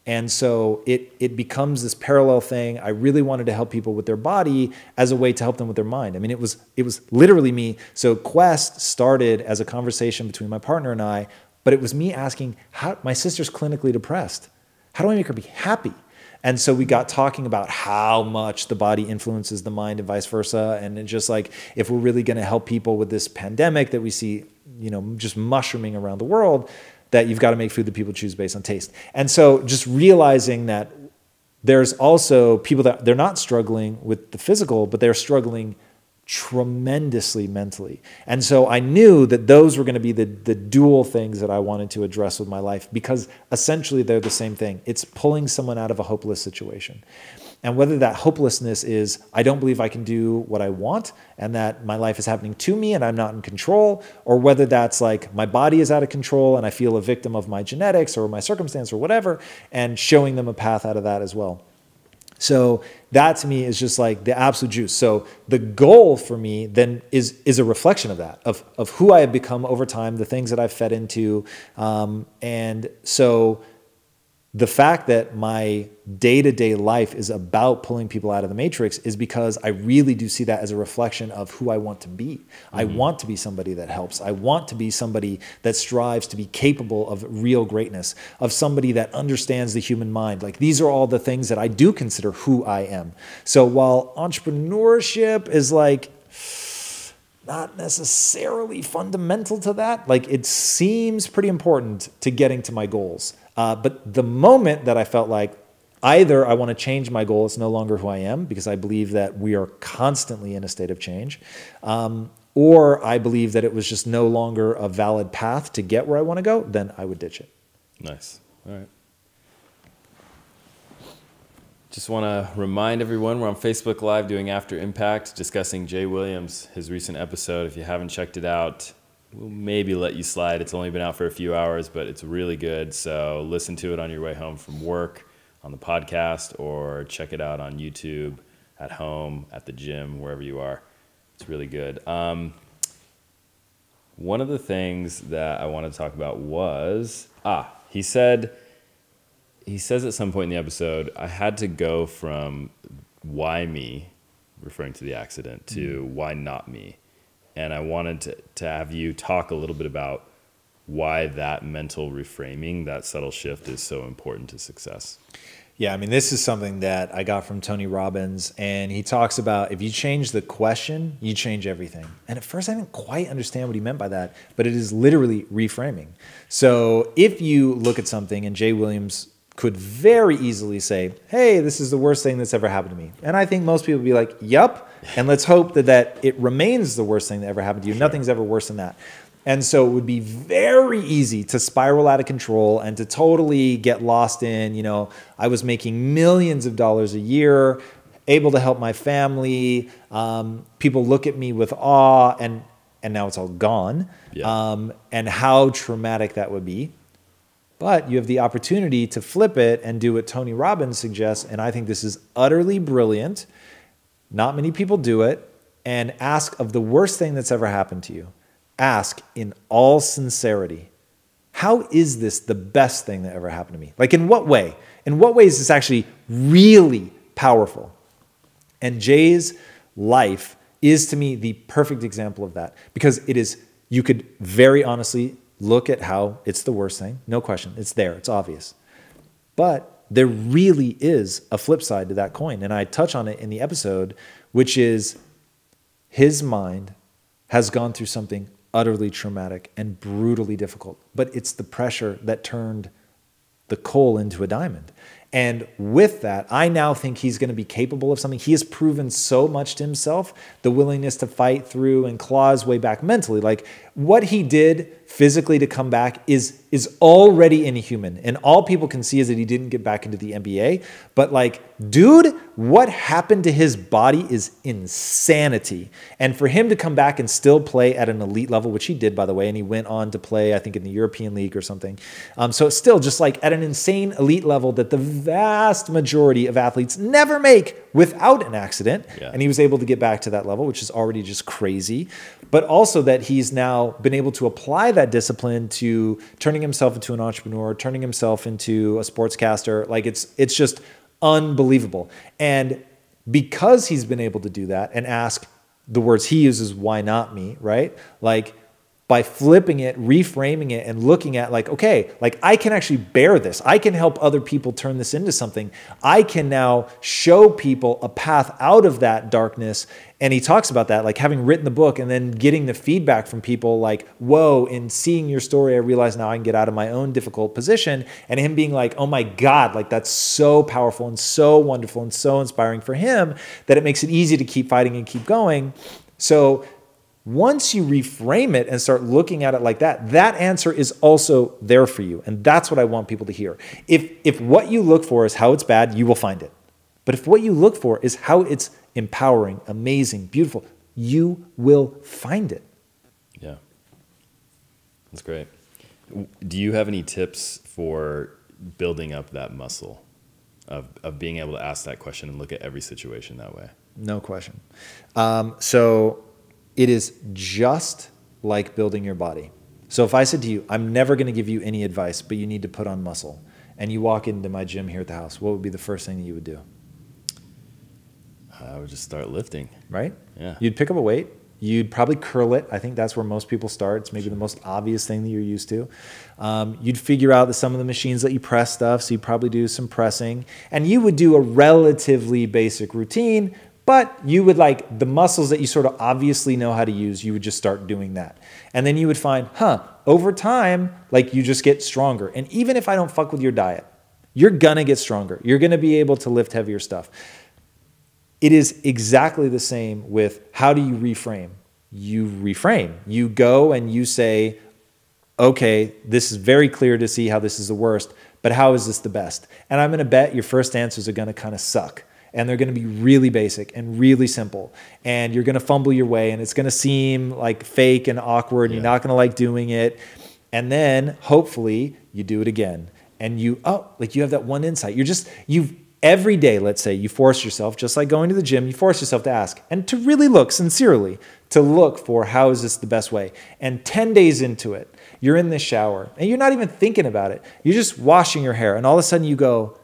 And so it becomes this parallel thing. I really wanted to help people with their body as a way to help them with their mind. I mean, it was literally me. So Quest started as a conversation between my partner and I, but it was me asking, how my sister's clinically depressed. How do I make her be happy? And so we got talking about how much the body influences the mind and vice versa. And it just like, if we're really going to help people with this pandemic that we see, just mushrooming around the world, that you've got to make food that people choose based on taste. And so just realizing that there's also people that they're not struggling with the physical, but they're struggling tremendously mentally. And so I knew that those were going to be the dual things that I wanted to address with my life, because essentially they're the same thing. It's pulling someone out of a hopeless situation. And whether that hopelessness is, I don't believe I can do what I want and that my life is happening to me and I'm not in control, or whether that's like my body is out of control and I feel a victim of my genetics or my circumstance or whatever, and showing them a path out of that as well. So that to me is just like the absolute juice. So the goal for me then is a reflection of that, of who I have become over time, the things that I've fed into. And so the fact that my day-to-day life is about pulling people out of the matrix is because I really do see that as a reflection of who I want to be. Mm-hmm. I want to be somebody that helps. I want to be somebody that strives to be capable of real greatness, of somebody that understands the human mind. Like, these are all the things that I do consider who I am. So while entrepreneurship is like not necessarily fundamental to that, like, it seems pretty important to getting to my goals. But the moment that I felt like either I want to change my goal, it's no longer who I am, because I believe that we are constantly in a state of change, or I believe that it was just no longer a valid path to get where I want to go, then I would ditch it. Nice. All right. Just want to remind everyone we're on Facebook Live doing After Impact, discussing Jay Williams, his recent episode. If you haven't checked it out, we'll maybe let you slide. It's only been out for a few hours, but it's really good. So listen to it on your way home from work, on the podcast, or check it out on YouTube, at home, at the gym, wherever you are. It's really good. One of the things that I wanted to talk about was, he says at some point in the episode, I had to go from why me, referring to the accident, to why not me. And I wanted to have you talk a little bit about why that mental reframing, that subtle shift, is so important to success. Yeah, I mean, this is something that I got from Tony Robbins, and he talks about if you change the question, you change everything. And at first I didn't quite understand what he meant by that, but it is literally reframing. So if you look at something, and Jay Williams could very easily say, hey, this is the worst thing that's ever happened to me. And I think most people would be like, yup. And let's hope that it remains the worst thing that ever happened to you. Sure. Nothing's ever worse than that. And so it would be very easy to spiral out of control and to totally get lost in, I was making millions of dollars a year, able to help my family. People look at me with awe, and now it's all gone. Yeah. And how traumatic that would be. But you have the opportunity to flip it and do what Tony Robbins suggests, and I think this is utterly brilliant. Not many people do it. And ask of the worst thing that's ever happened to you. Ask in all sincerity, how is this the best thing that ever happened to me? Like, in what way? In what way is this actually really powerful? And Jay's life is to me the perfect example of that, because it is, you could very honestly look at how it's the worst thing. No question. It's there. It's obvious. But there really is a flip side to that coin. And I touch on it in the episode, which is his mind has gone through something utterly traumatic and brutally difficult. But it's the pressure that turned the coal into a diamond. And with that, I now think he's going to be capable of something. He has proven so much to himself, the willingness to fight through and claw his way back mentally. Like what he did physically to come back is already inhuman. And all people can see is that he didn't get back into the NBA. But like, dude, what happened to his body is insanity. And for him to come back and still play at an elite level, which he did, by the way, and he went on to play, I think, in the European League or something. So it's still just like at an insane elite level that the vast majority of athletes never make without an accident. Yeah. And he was able to get back to that level, which is already just crazy. But also that he's now been able to apply that discipline to turning himself into an entrepreneur, turning himself into a sportscaster. Like it's just unbelievable. And because he's been able to do that and ask, the words he uses, why not me, right? Like by flipping it, reframing it, and looking at like, okay, like I can actually bear this. I can help other people turn this into something. I can now show people a path out of that darkness. And he talks about that, like having written the book and then getting the feedback from people like, whoa, in seeing your story, I realize now I can get out of my own difficult position. And him being like, oh my God, like that's so powerful and so wonderful and so inspiring for him that it makes it easy to keep fighting and keep going. So once you reframe it and start looking at it like that, that answer is also there for you. And that's what I want people to hear. If what you look for is how it's bad, you will find it. But if what you look for is how it's empowering, amazing, beautiful, you will find it. Yeah. That's great. Do you have any tips for building up that muscle of being able to ask that question and look at every situation that way? No question. So it is just like building your body. So if I said to you, I'm never going to give you any advice, but you need to put on muscle, and you walk into my gym here at the house, what would be the first thing that you would do? I would just start lifting. Right? Yeah. You'd pick up a weight. You'd probably curl it. I think that's where most people start. It's maybe the most obvious thing that you're used to. You'd figure out that some of the machines let you press stuff, so you'd probably do some pressing. And you would do a relatively basic routine, but you would like the muscles that you sort of obviously know how to use, you would just start doing that. And then you would find, over time, like you just get stronger. And even if I don't fuck with your diet, you're gonna get stronger. You're gonna be able to lift heavier stuff. It is exactly the same with how do you reframe? You reframe. You go and you say, okay, this is very clear to see how this is the worst, but how is this the best? And I'm gonna bet your first answers are gonna kind of suck. And they're going to be really basic and really simple. And you're going to fumble your way, and it's going to seem like fake and awkward, and you're not going to like doing it. And then hopefully you do it again. And you have that one insight. Every day, let's say, you force yourself, just like going to the gym, you force yourself to ask and to really look sincerely, to look for how is this the best way. And 10 days into it, you're in the shower and you're not even thinking about it. You're just washing your hair. And all of a sudden you go,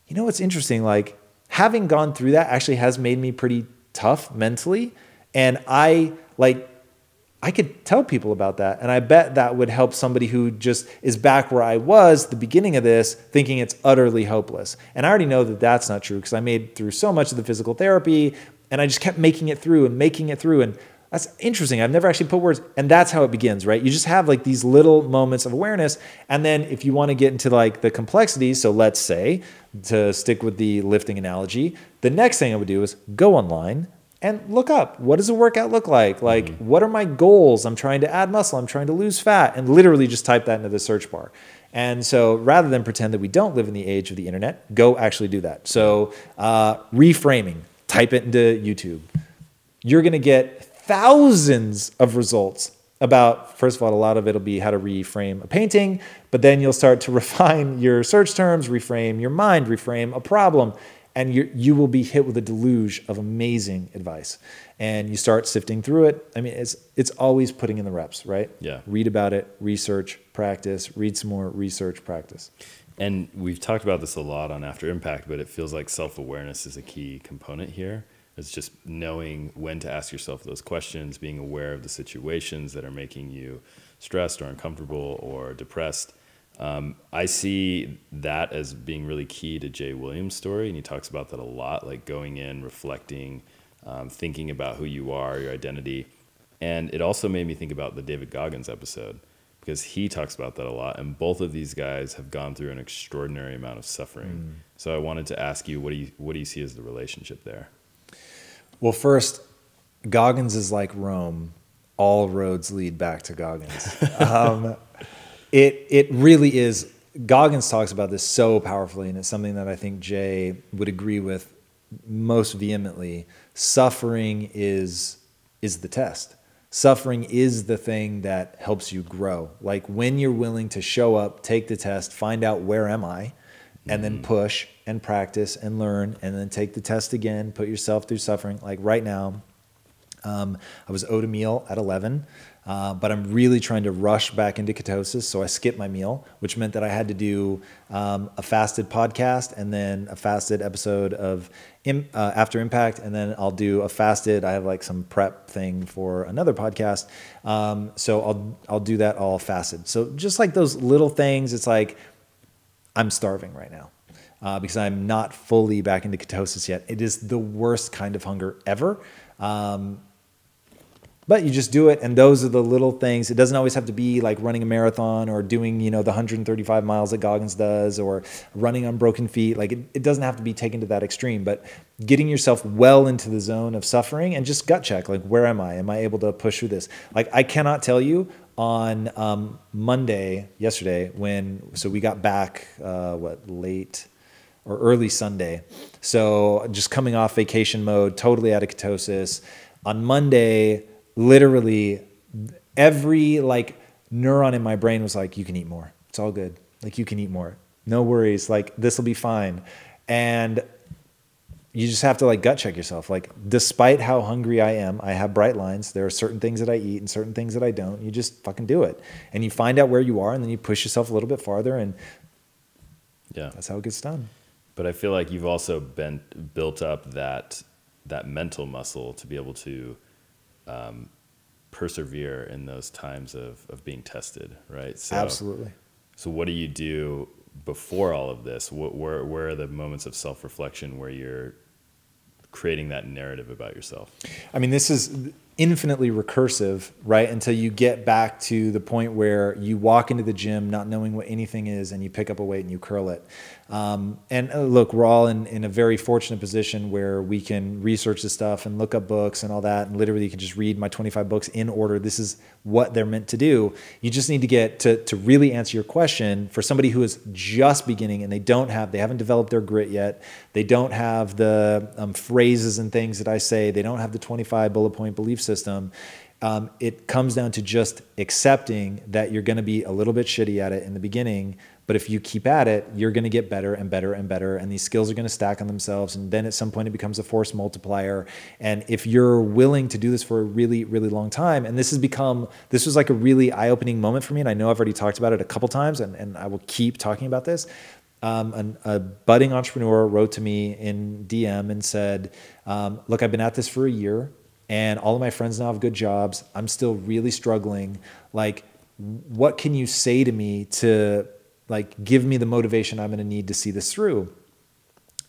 you know what's interesting? Like, having gone through that actually has made me pretty tough mentally. And I could tell people about that. And I bet that would help somebody who just is back where I was at the beginning of this, thinking it's utterly hopeless. And I already know that that's not true because I made through so much of the physical therapy and I just kept making it through. And that's interesting. I've never actually put words, and that's how it begins, right? You just have like these little moments of awareness. And then if you want to get into like the complexities, so let's say, to stick with the lifting analogy, the next thing I would do is go online and look up, what does a workout look like? Like, what are my goals? I'm trying to add muscle. I'm trying to lose fat, and literally just type that into the search bar. And so rather than pretend that we don't live in the age of the internet, go actually do that. So reframing, type it into YouTube. You're going to get thousands of results about, first of all, a lot of it'll be how to reframe a painting, but then you'll start to refine your search terms, reframe your mind, reframe a problem, and you will be hit with a deluge of amazing advice. And you start sifting through it. I mean, it's always putting in the reps, right? Yeah. Read about it, research, practice, read some more, research, practice. And we've talked about this a lot on After Impact, but it feels like self-awareness is a key component here. It's just knowing when to ask yourself those questions, being aware of the situations that are making you stressed or uncomfortable or depressed. I see that as being really key to Jay Williams' story, and he talks about that a lot, like going in, reflecting, thinking about who you are, your identity. And it also made me think about the David Goggins episode, because he talks about that a lot, and both of these guys have gone through an extraordinary amount of suffering. So I wanted to ask you, what do you see as the relationship there? Well, first, Goggins is like Rome. All roads lead back to Goggins. It really is. Goggins talks about this so powerfully, and it's something that I think Jay would agree with most vehemently. Suffering is the test. Suffering is the thing that helps you grow. Like when you're willing to show up, take the test, find out where am I, and then push and practice and learn, and then take the test again, put yourself through suffering. Like right now, I was owed a meal at 11, but I'm really trying to rush back into ketosis, so I skipped my meal, which meant that I had to do a fasted podcast and then a fasted episode of After Impact, and then I'll do a fasted. I have like some prep thing for another podcast, so I'll do that all fasted. So just like those little things, it's like I'm starving right now because I'm not fully back into ketosis yet. It is the worst kind of hunger ever. But you just do it, and those are the little things. It doesn't always have to be like running a marathon or doing, the 135 miles that Goggins does, or running on broken feet. Like it doesn't have to be taken to that extreme, but getting yourself well into the zone of suffering and just gut check, like, where am I? Am I able to push through this? Like, I cannot tell you on yesterday, so we got back, late or early Sunday. So just coming off vacation mode, totally out of ketosis. On Monday, literally every neuron in my brain was like, you can eat more. It's all good. Like, you can eat more. No worries. Like, this will be fine. And you just have to gut check yourself. Like, despite how hungry I am, I have bright lines. There are certain things that I eat and certain things that I don't. You just fucking do it. And you find out where you are, and then you push yourself a little bit farther, and that's how it gets done. But I feel like you've also built up that mental muscle to be able to persevere in those times of being tested, right? So, absolutely. So what do you do before all of this? Where are the moments of self-reflection where you're creating that narrative about yourself? I mean, this is infinitely recursive, right? Until you get back to the point where you walk into the gym not knowing what anything is, and you pick up a weight and you curl it. Look, we're all in a very fortunate position where we can research this stuff and look up books and all that, and literally you can just read my 25 books in order. This is what they're meant to do. You just need to get to really answer your question. For somebody who is just beginning and they haven't developed their grit yet, they don't have the phrases and things that I say, they don't have the 25 bullet point belief system. It comes down to just accepting that you're going to be a little bit shitty at it in the beginning, but if you keep at it, you're going to get better and better and better, and these skills are going to stack on themselves, and then at some point it becomes a force multiplier. And if you're willing to do this for a really, really long time, and this was like a really eye-opening moment for me, and I know I've already talked about it a couple times, and I will keep talking about this. A budding entrepreneur wrote to me in DM and said, look, I've been at this for a year, and all of my friends now have good jobs. I'm still really struggling. Like, what can you say to me to give me the motivation I'm going to need to see this through?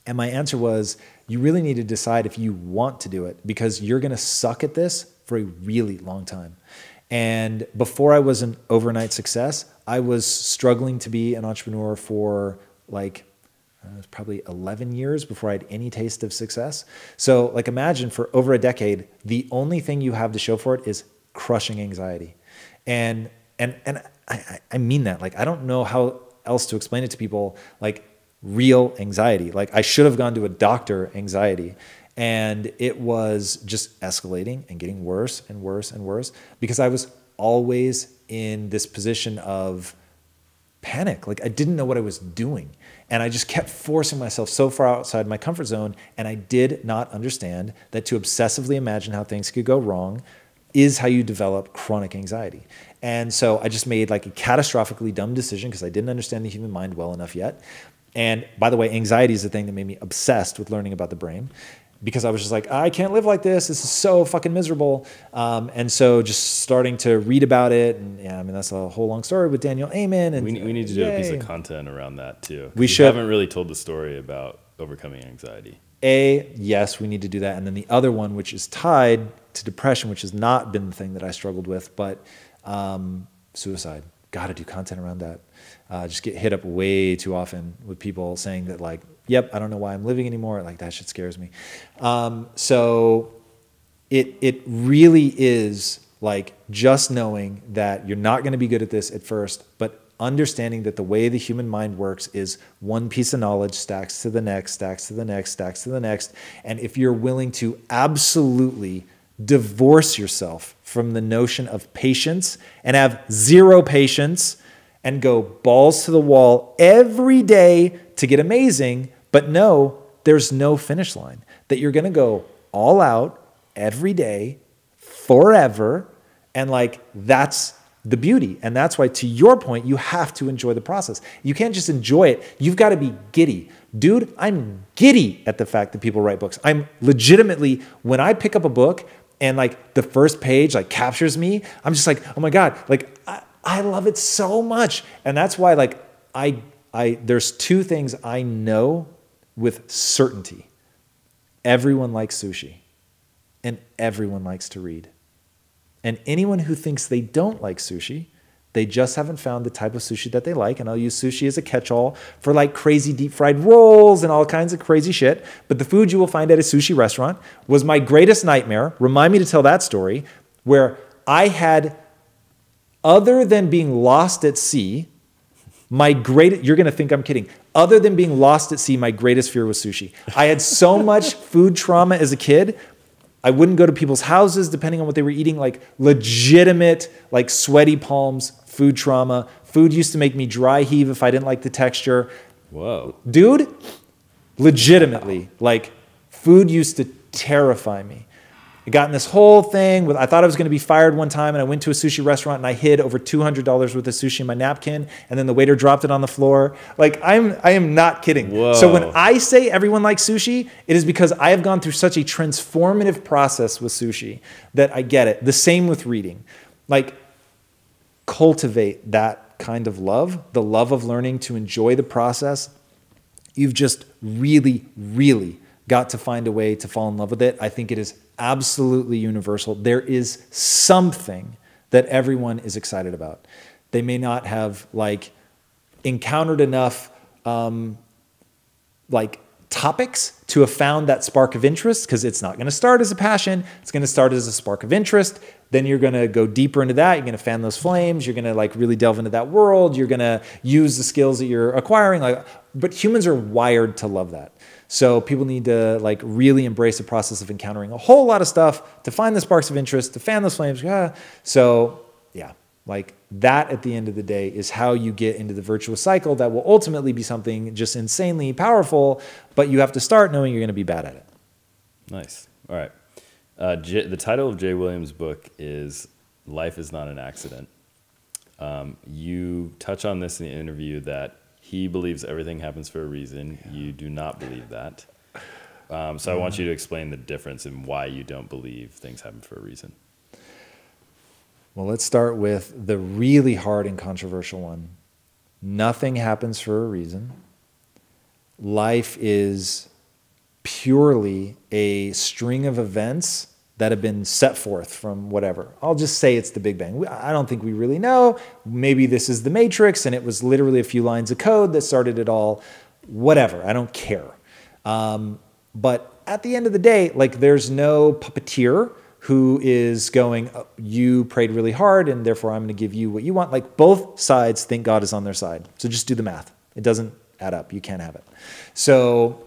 And my answer was, you really need to decide if you want to do it, because you're going to suck at this for a really long time. And before I was an overnight success, I was struggling to be an entrepreneur for it was probably 11 years before I had any taste of success. So imagine for over a decade, the only thing you have to show for it is crushing anxiety. And I mean that. I don't know how else to explain it to people, real anxiety. I should have gone to a doctor anxiety. And it was just escalating and getting worse and worse and worse, because I was always in this position of panic. I didn't know what I was doing. And I just kept forcing myself so far outside my comfort zone. And I did not understand that to obsessively imagine how things could go wrong is how you develop chronic anxiety. And so I just made a catastrophically dumb decision, because I didn't understand the human mind well enough yet. And by the way, anxiety is the thing that made me obsessed with learning about the brain. because I was just like, I can't live like this. This is so fucking miserable. And so just starting to read about it. And yeah, I mean, that's a whole long story with Daniel Amen. And We need to do a piece of content around that too. We should. Haven't really told the story about overcoming anxiety. Yes, we need to do that. And then the other one, which is tied to depression, which has not been the thing that I struggled with, but suicide. Got to do content around that. Just get hit up way too often with people saying that like, yep, I don't know why I'm living anymore. Like that shit scares me. So it really is like just knowing that you're not going to be good at this at first, but understanding that the way the human mind works is one piece of knowledge stacks to the next, stacks to the next, stacks to the next. And if you're willing to absolutely divorce yourself from the notion of patience and have zero patience and go balls to the wall every day to get amazing, but no, there's no finish line, that you're going to go all out every day forever. And like, that's the beauty. And that's why, to your point, you have to enjoy the process. You can't just enjoy it. You've got to be giddy. Dude, I'm giddy at the fact that people write books. I'm legitimately, when I pick up a book and like the first page like captures me, I'm just like, oh my God, like I love it so much. And that's why like there's two things I know with certainty. Everyone likes sushi and everyone likes to read. And anyone who thinks they don't like sushi, they just haven't found the type of sushi that they like. And I'll use sushi as a catch-all for like crazy deep fried rolls and all kinds of crazy shit. But the food you will find at a sushi restaurant was my greatest nightmare. Remind me to tell that story, where I had, other than being lost at sea, you're going to think I'm kidding. Other than being lost at sea, my greatest fear was sushi. I had so much food trauma as a kid. I wouldn't go to people's houses depending on what they were eating, like legitimate, like sweaty palms, food trauma. Food used to make me dry heave if I didn't like the texture. Whoa. Dude, legitimately, like food used to terrify me. I got in this whole thing with, I thought I was going to be fired one time, and I went to a sushi restaurant and I hid over $200 worth of sushi in my napkin, and then the waiter dropped it on the floor. Like I am not kidding. Whoa. So when I say everyone likes sushi, it is because I have gone through such a transformative process with sushi that I get it. The same with reading. Like cultivate that kind of love, the love of learning to enjoy the process. You've just really, really got to find a way to fall in love with it. I think it is absolutely universal. There is something that everyone is excited about. They may not have like encountered enough like topics to have found that spark of interest, because it's not going to start as a passion. It's going to start as a spark of interest. Then you're going to go deeper into that. You're going to fan those flames. You're going to like really delve into that world. You're going to use the skills that you're acquiring. Like, but humans are wired to love that. So people need to like really embrace the process of encountering a whole lot of stuff to find the sparks of interest, to fan those flames. So yeah, like that at the end of the day is how you get into the virtuous cycle that will ultimately be something just insanely powerful, but you have to start knowing you're going to be bad at it. Nice. All right. The title of Jay Williams' book is Life is Not an Accident. You touch on this in the interview that he believes everything happens for a reason. You do not believe that. So I want you to explain the difference in why you don't believe things happen for a reason. Well, let's start with the really hard and controversial one. Nothing happens for a reason. Life is purely a string of events that have been set forth from whatever. I'll just say it's the Big Bang. I don't think we really know. Maybe this is the Matrix and it was literally a few lines of code that started it all. Whatever, I don't care. But at the end of the day, like there's no puppeteer who is going, oh, you prayed really hard and therefore I'm going to give you what you want. Like both sides think God is on their side. So just do the math. It doesn't add up. You can't have it. So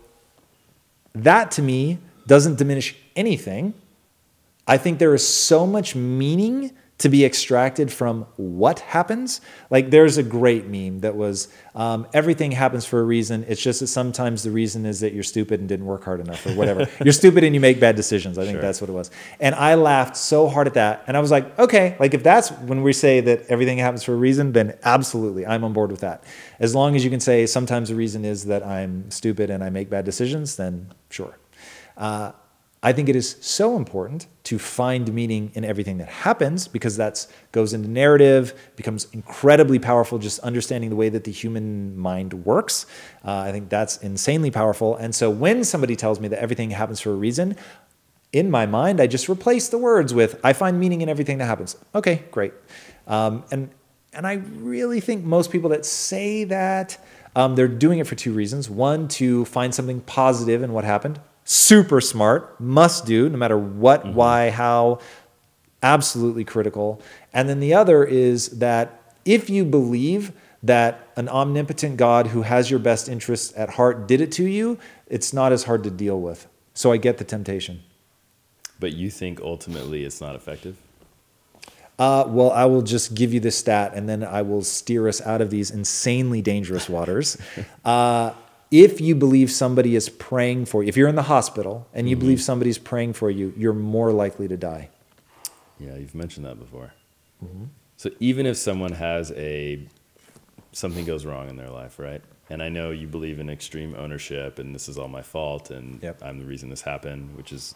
that to me doesn't diminish anything. I think there is so much meaning to be extracted from what happens. Like there's a great meme that was, everything happens for a reason. It's just that sometimes the reason is that you're stupid and didn't work hard enough or whatever. You're stupid and you make bad decisions. I think that's what it was. And I laughed so hard at that. And I was like, okay, like if that's when we say that everything happens for a reason, then absolutely, I'm on board with that. As long as you can say sometimes the reason is that I'm stupid and I make bad decisions, then sure. I think it is so important to find meaning in everything that happens, because that goes into narrative, becomes incredibly powerful, just understanding the way that the human mind works. I think that's insanely powerful. And so when somebody tells me that everything happens for a reason, in my mind, I just replace the words with, I find meaning in everything that happens. Okay, great. And I really think most people that say that, they're doing it for two reasons. One, to find something positive in what happened. Super smart, must do, no matter what, why, how, absolutely critical. And then the other is that if you believe that an omnipotent God who has your best interests at heart did it to you, it's not as hard to deal with. So I get the temptation. But you think ultimately it's not effective? Well, I will just give you this stat, and then I will steer us out of these insanely dangerous waters. If you believe somebody is praying for you, if you're in the hospital and you believe somebody's praying for you, you're more likely to die. Yeah, you've mentioned that before. So even if someone has something goes wrong in their life, right? And I know you believe in extreme ownership and this is all my fault and I'm the reason this happened, which is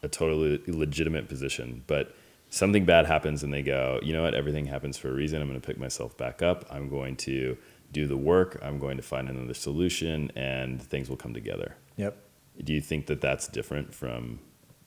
a totally legitimate position. But something bad happens and they go, you know what, everything happens for a reason. I'm going to pick myself back up. I'm going to do the work. I'm going to find another solution and things will come together. Yep. Do you think that that's different from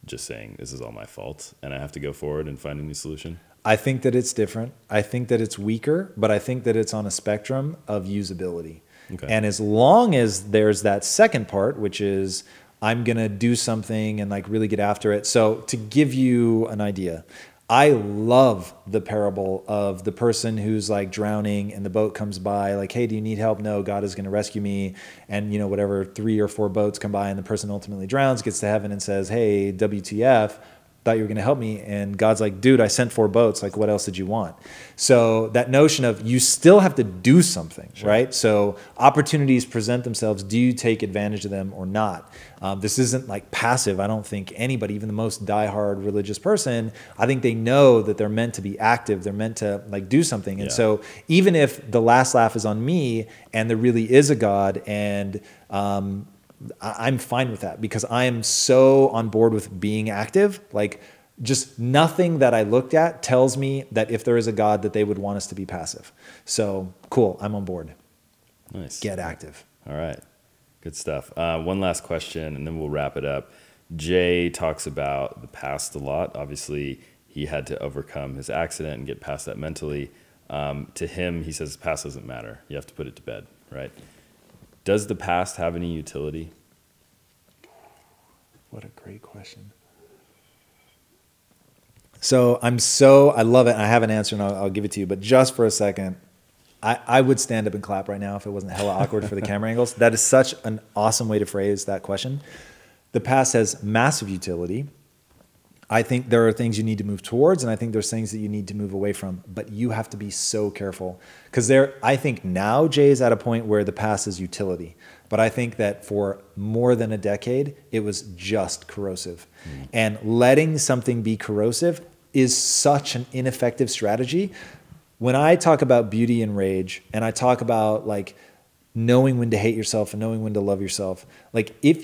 just saying this is all my fault and I have to go forward and find a new solution? I think that it's different. I think that it's weaker, but I think that it's on a spectrum of usability. Okay. And as long as there's that second part, which is I'm going to do something and like really get after it. So to give you an idea, I love the parable of the person who's like drowning and the boat comes by like, hey, do you need help? No, God is going to rescue me. And you know, whatever 3 or 4 boats come by and the person ultimately drowns, gets to heaven and says, hey, WTF, thought you were going to help me. And God's like, dude, I sent 4 boats. Like, what else did you want? So that notion of you still have to do something, right? So opportunities present themselves. Do you take advantage of them or not? This isn't like passive. I don't think anybody, even the most diehard religious person, I think they know that they're meant to be active. They're meant to like do something. And so even if the last laugh is on me and there really is a God, and I'm fine with that because I am so on board with being active. Like just nothing that I looked at tells me that if there is a God that they would want us to be passive. So cool. I'm on board. Nice. Get active. All right. Good stuff. One last question and then we'll wrap it up. Jay talks about the past a lot. Obviously he had to overcome his accident and get past that mentally. To him, he says the past doesn't matter. You have to put it to bed, right? Does the past have any utility? What a great question. So I love it. I have an answer and I'll give it to you, but just for a second, I would stand up and clap right now if it wasn't hella awkward for the camera angles. That is such an awesome way to phrase that question. The past has massive utility. I think there are things you need to move towards, and I think there's things that you need to move away from, but you have to be so careful. Because I think now Jay is at a point where the past is utility, but I think that for more than a decade, it was just corrosive. And letting something be corrosive is such an ineffective strategy. When I talk about beauty and rage, and I talk about like knowing when to hate yourself and knowing when to love yourself, like if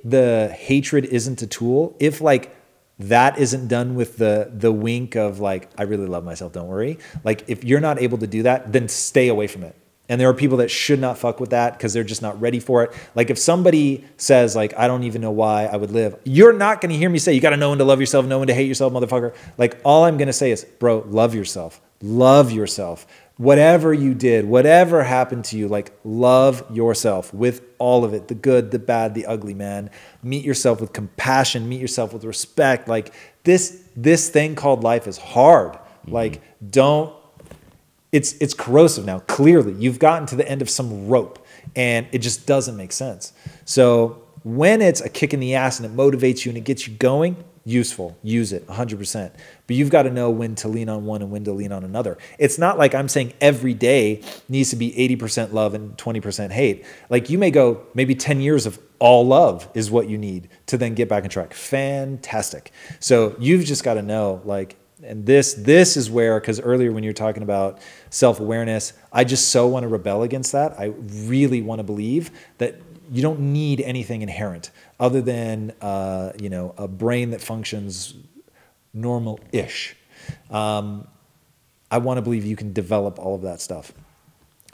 the hatred isn't a tool, if like that isn't done with the wink of like, I really love myself, don't worry. Like if you're not able to do that, then stay away from it. And there are people that should not fuck with that because they're just not ready for it. Like if somebody says like, I don't even know why I would live, you're not going to hear me say, you got to know when to love yourself, know when to hate yourself, motherfucker. Like all I'm going to say is, bro, love yourself. Love yourself. Whatever you did, whatever happened to you, like love yourself with all of it, the good, the bad, the ugly, man. Meet yourself with compassion, meet yourself with respect. Like this thing called life is hard. Like it's corrosive now. Clearly you've gotten to the end of some rope and it just doesn't make sense. So when it's a kick in the ass and it motivates you and it gets you going, useful, use it 100%. But you've got to know when to lean on one and when to lean on another. It's not like I'm saying every day needs to be 80% love and 20% hate. Like you may go, maybe 10 years of all love is what you need to then get back on track. Fantastic. So you've just got to know like, and this is where, because earlier when you're talking about self-awareness, I just so want to rebel against that. I really want to believe that you don't need anything inherent other than, a brain that functions normal-ish. I want to believe you can develop all of that stuff.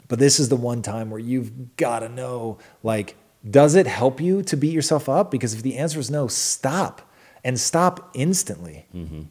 But this is the one time where you've got to know, like, does it help you to beat yourself up? Because if the answer is no, stop, and stop instantly. Mm-hmm.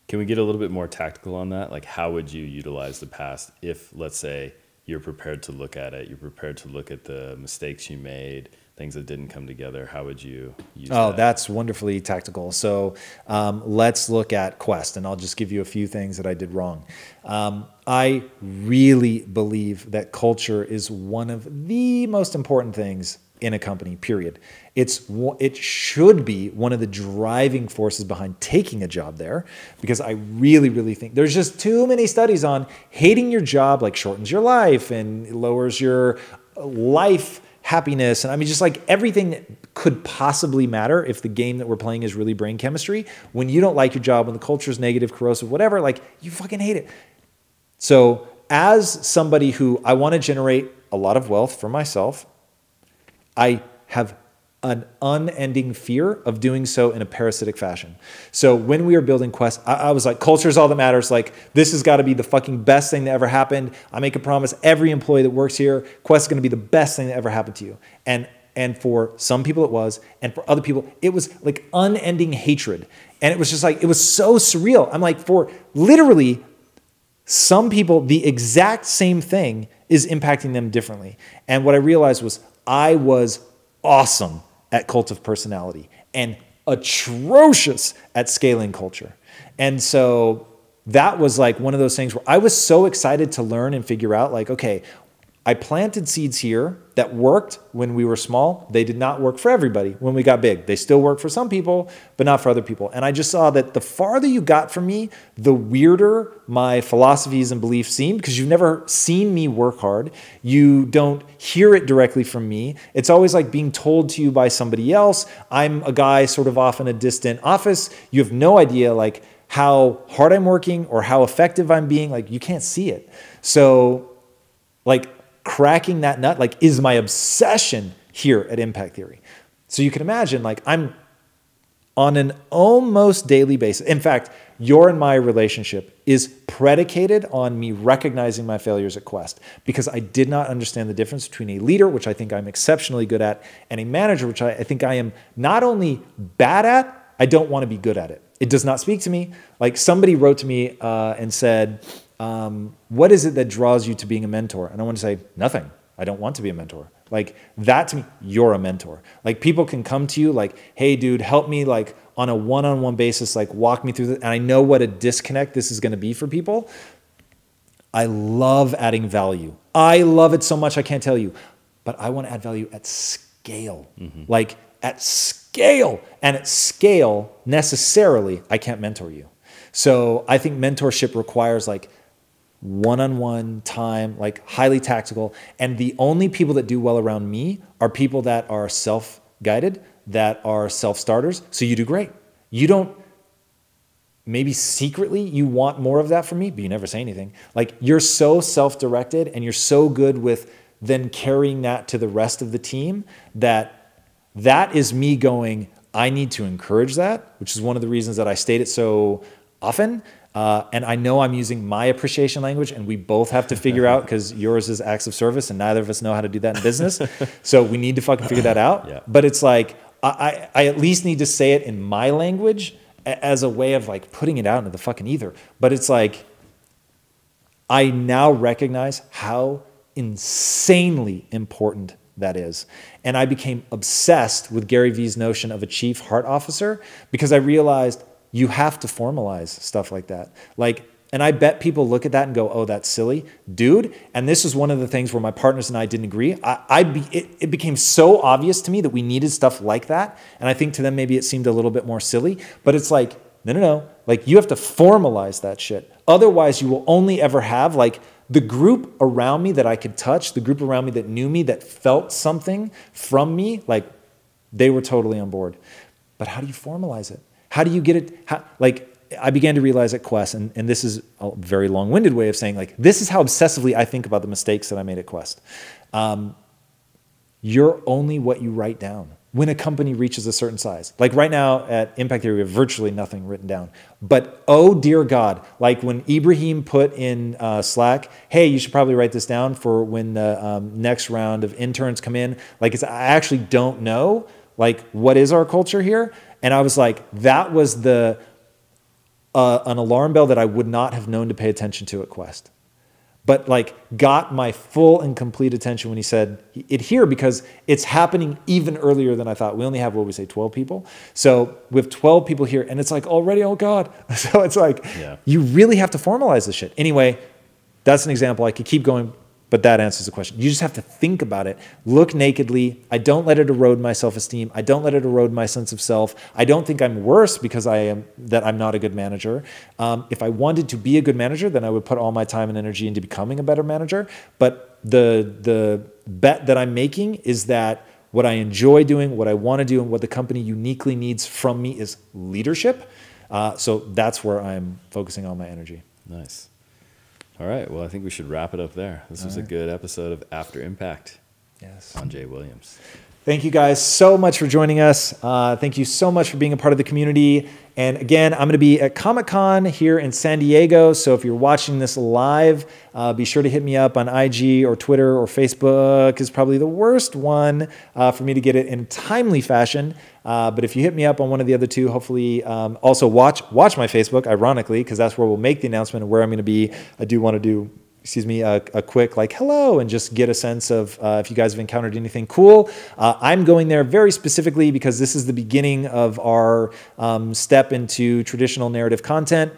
Can we get a little bit more tactical on that? Like, how would you utilize the past if, let's say, you're prepared to look at it, you're prepared to look at the mistakes you made, things that didn't come together? How would you use that? Oh, that's wonderfully tactical. So let's look at Quest, and I'll just give you a few things that I did wrong. I really believe that culture is one of the most important things in a company, period. It should be one of the driving forces behind taking a job there, because I really, really think there's just too many studies on hating your job, like, shortens your life and lowers your life happiness. And I mean, just like everything that could possibly matter if the game that we're playing is really brain chemistry. When you don't like your job, when the culture is negative, corrosive, whatever, like, you fucking hate it. So as somebody who I want to generate a lot of wealth for myself, I have an unending fear of doing so in a parasitic fashion. So when we were building Quest, I was like, culture is all that matters. Like, this has got to be the fucking best thing that ever happened. I make a promise, every employee that works here, Quest is going to be the best thing that ever happened to you. And for some people it was, and for other people, it was like unending hatred. And it was just like, it was so surreal. I'm like, for literally some people, the exact same thing is impacting them differently. And what I realized was I was awesome at cult of personality and atrocious at scaling culture. And so that was like one of those things where I was so excited to learn and figure out, like, okay, I planted seeds here that worked when we were small. They did not work for everybody when we got big. They still work for some people, but not for other people. And I just saw that the farther you got from me, the weirder my philosophies and beliefs seemed, because you've never seen me work hard. You don't hear it directly from me. It's always like being told to you by somebody else. I'm a guy sort of off in a distant office. You have no idea, like, how hard I'm working or how effective I'm being. Like, you can't see it. So, like, cracking that nut, like, is my obsession here at Impact Theory. So you can imagine, like, I'm on an almost daily basis. In fact, your and my relationship is predicated on me recognizing my failures at Quest, because I did not understand the difference between a leader, which I think I'm exceptionally good at, and a manager, which I think I am not only bad at, I don't want to be good at it. It does not speak to me. Like, somebody wrote to me and said, what is it that draws you to being a mentor? And I want to say, nothing. I don't want to be a mentor. Like, that to me, you're a mentor. Like, people can come to you like, hey dude, help me, like, on a one-on-one basis, like, walk me through this. And I know what a disconnect this is going to be for people. I love adding value. I love it so much I can't tell you, but I want to add value at scale. Mm-hmm. Like, at scale. And at scale, necessarily, I can't mentor you. So I think mentorship requires, like, one-on-one time, like, highly tactical. And the only people that do well around me are people that are self-guided, that are self-starters. So you do great. You don't, maybe secretly you want more of that from me, but you never say anything. Like, you're so self-directed and you're so good with then carrying that to the rest of the team that is me going, I need to encourage that, which is one of the reasons that I state it so often. And I know I'm using my appreciation language, and we both have to figure out, because yours is acts of service and neither of us know how to do that in business. So we need to fucking figure that out. Yeah. But it's like, I at least need to say it in my language as a way of, like, putting it out into the fucking ether. But it's like, I now recognize how insanely important that is. And I became obsessed with Gary Vee's notion of a chief heart officer, because I realized you have to formalize stuff like that. Like, and I bet people look at that and go, oh, that's silly. Dude, and this is one of the things where my partners and I didn't agree. It became so obvious to me that we needed stuff like that. And I think to them, maybe it seemed a little bit more silly. But it's like, no. Like, you have to formalize that shit. Otherwise, you will only ever have, like, the group around me that I could touch, the group around me that knew me, that felt something from me, like, they were totally on board. But how do you formalize it? How do you get it? Like, I began to realize at Quest, and this is a very long-winded way of saying, like, this is how obsessively I think about the mistakes that I made at Quest. You're only what you write down. when a company reaches a certain size. Like right now at Impact Theory, we have virtually nothing written down. But oh dear God, like when Ibrahim put in Slack, hey, you should probably write this down for when the next round of interns come in. Like I actually don't know, like what is our culture here? And I was like, that was an alarm bell that I would not have known to pay attention to at Quest. But like got my full and complete attention when he said it here, because it's happening even earlier than I thought. We only have, 12 people. So we have 12 people here and it's like already, oh God. So it's like, you really have to formalize this shit. Anyway, that's an example. I could keep going, but that answers the question. You just have to think about it. Look nakedly. I don't let it erode my self-esteem. I don't let it erode my sense of self. I don't think I'm worse because I'm not a good manager. If I wanted to be a good manager, then I would put all my time and energy into becoming a better manager. But the bet that I'm making is that what I enjoy doing, what I want to do, and what the company uniquely needs from me is leadership. So that's where I'm focusing all my energy. Nice. All right. Well, I think we should wrap it up there. This was a good episode of After Impact. Yes. On Jay Williams. Thank you guys so much for joining us. Thank you so much for being a part of the community. And again, I'm going to be at Comic-Con here in San Diego. So if you're watching this live, be sure to hit me up on IG or Twitter or Facebook is probably the worst one for me to get it in timely fashion. But if you hit me up on one of the other two, hopefully also watch my Facebook, ironically, because that's where we'll make the announcement of where I'm going to be. I do want to do a quick like hello and just get a sense of if you guys have encountered anything cool. I'm going there very specifically because this is the beginning of our step into traditional narrative content.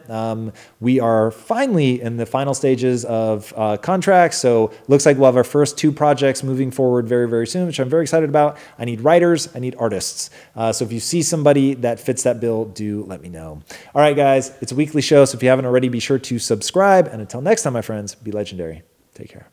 We are finally in the final stages of contracts, so looks like we'll have our first 2 projects moving forward very, very soon, which I'm very excited about. I need writers, I need artists. So if you see somebody that fits that bill, do let me know. All right, guys, it's a weekly show, so if you haven't already, be sure to subscribe. And until next time, my friends, be legendary. Take care.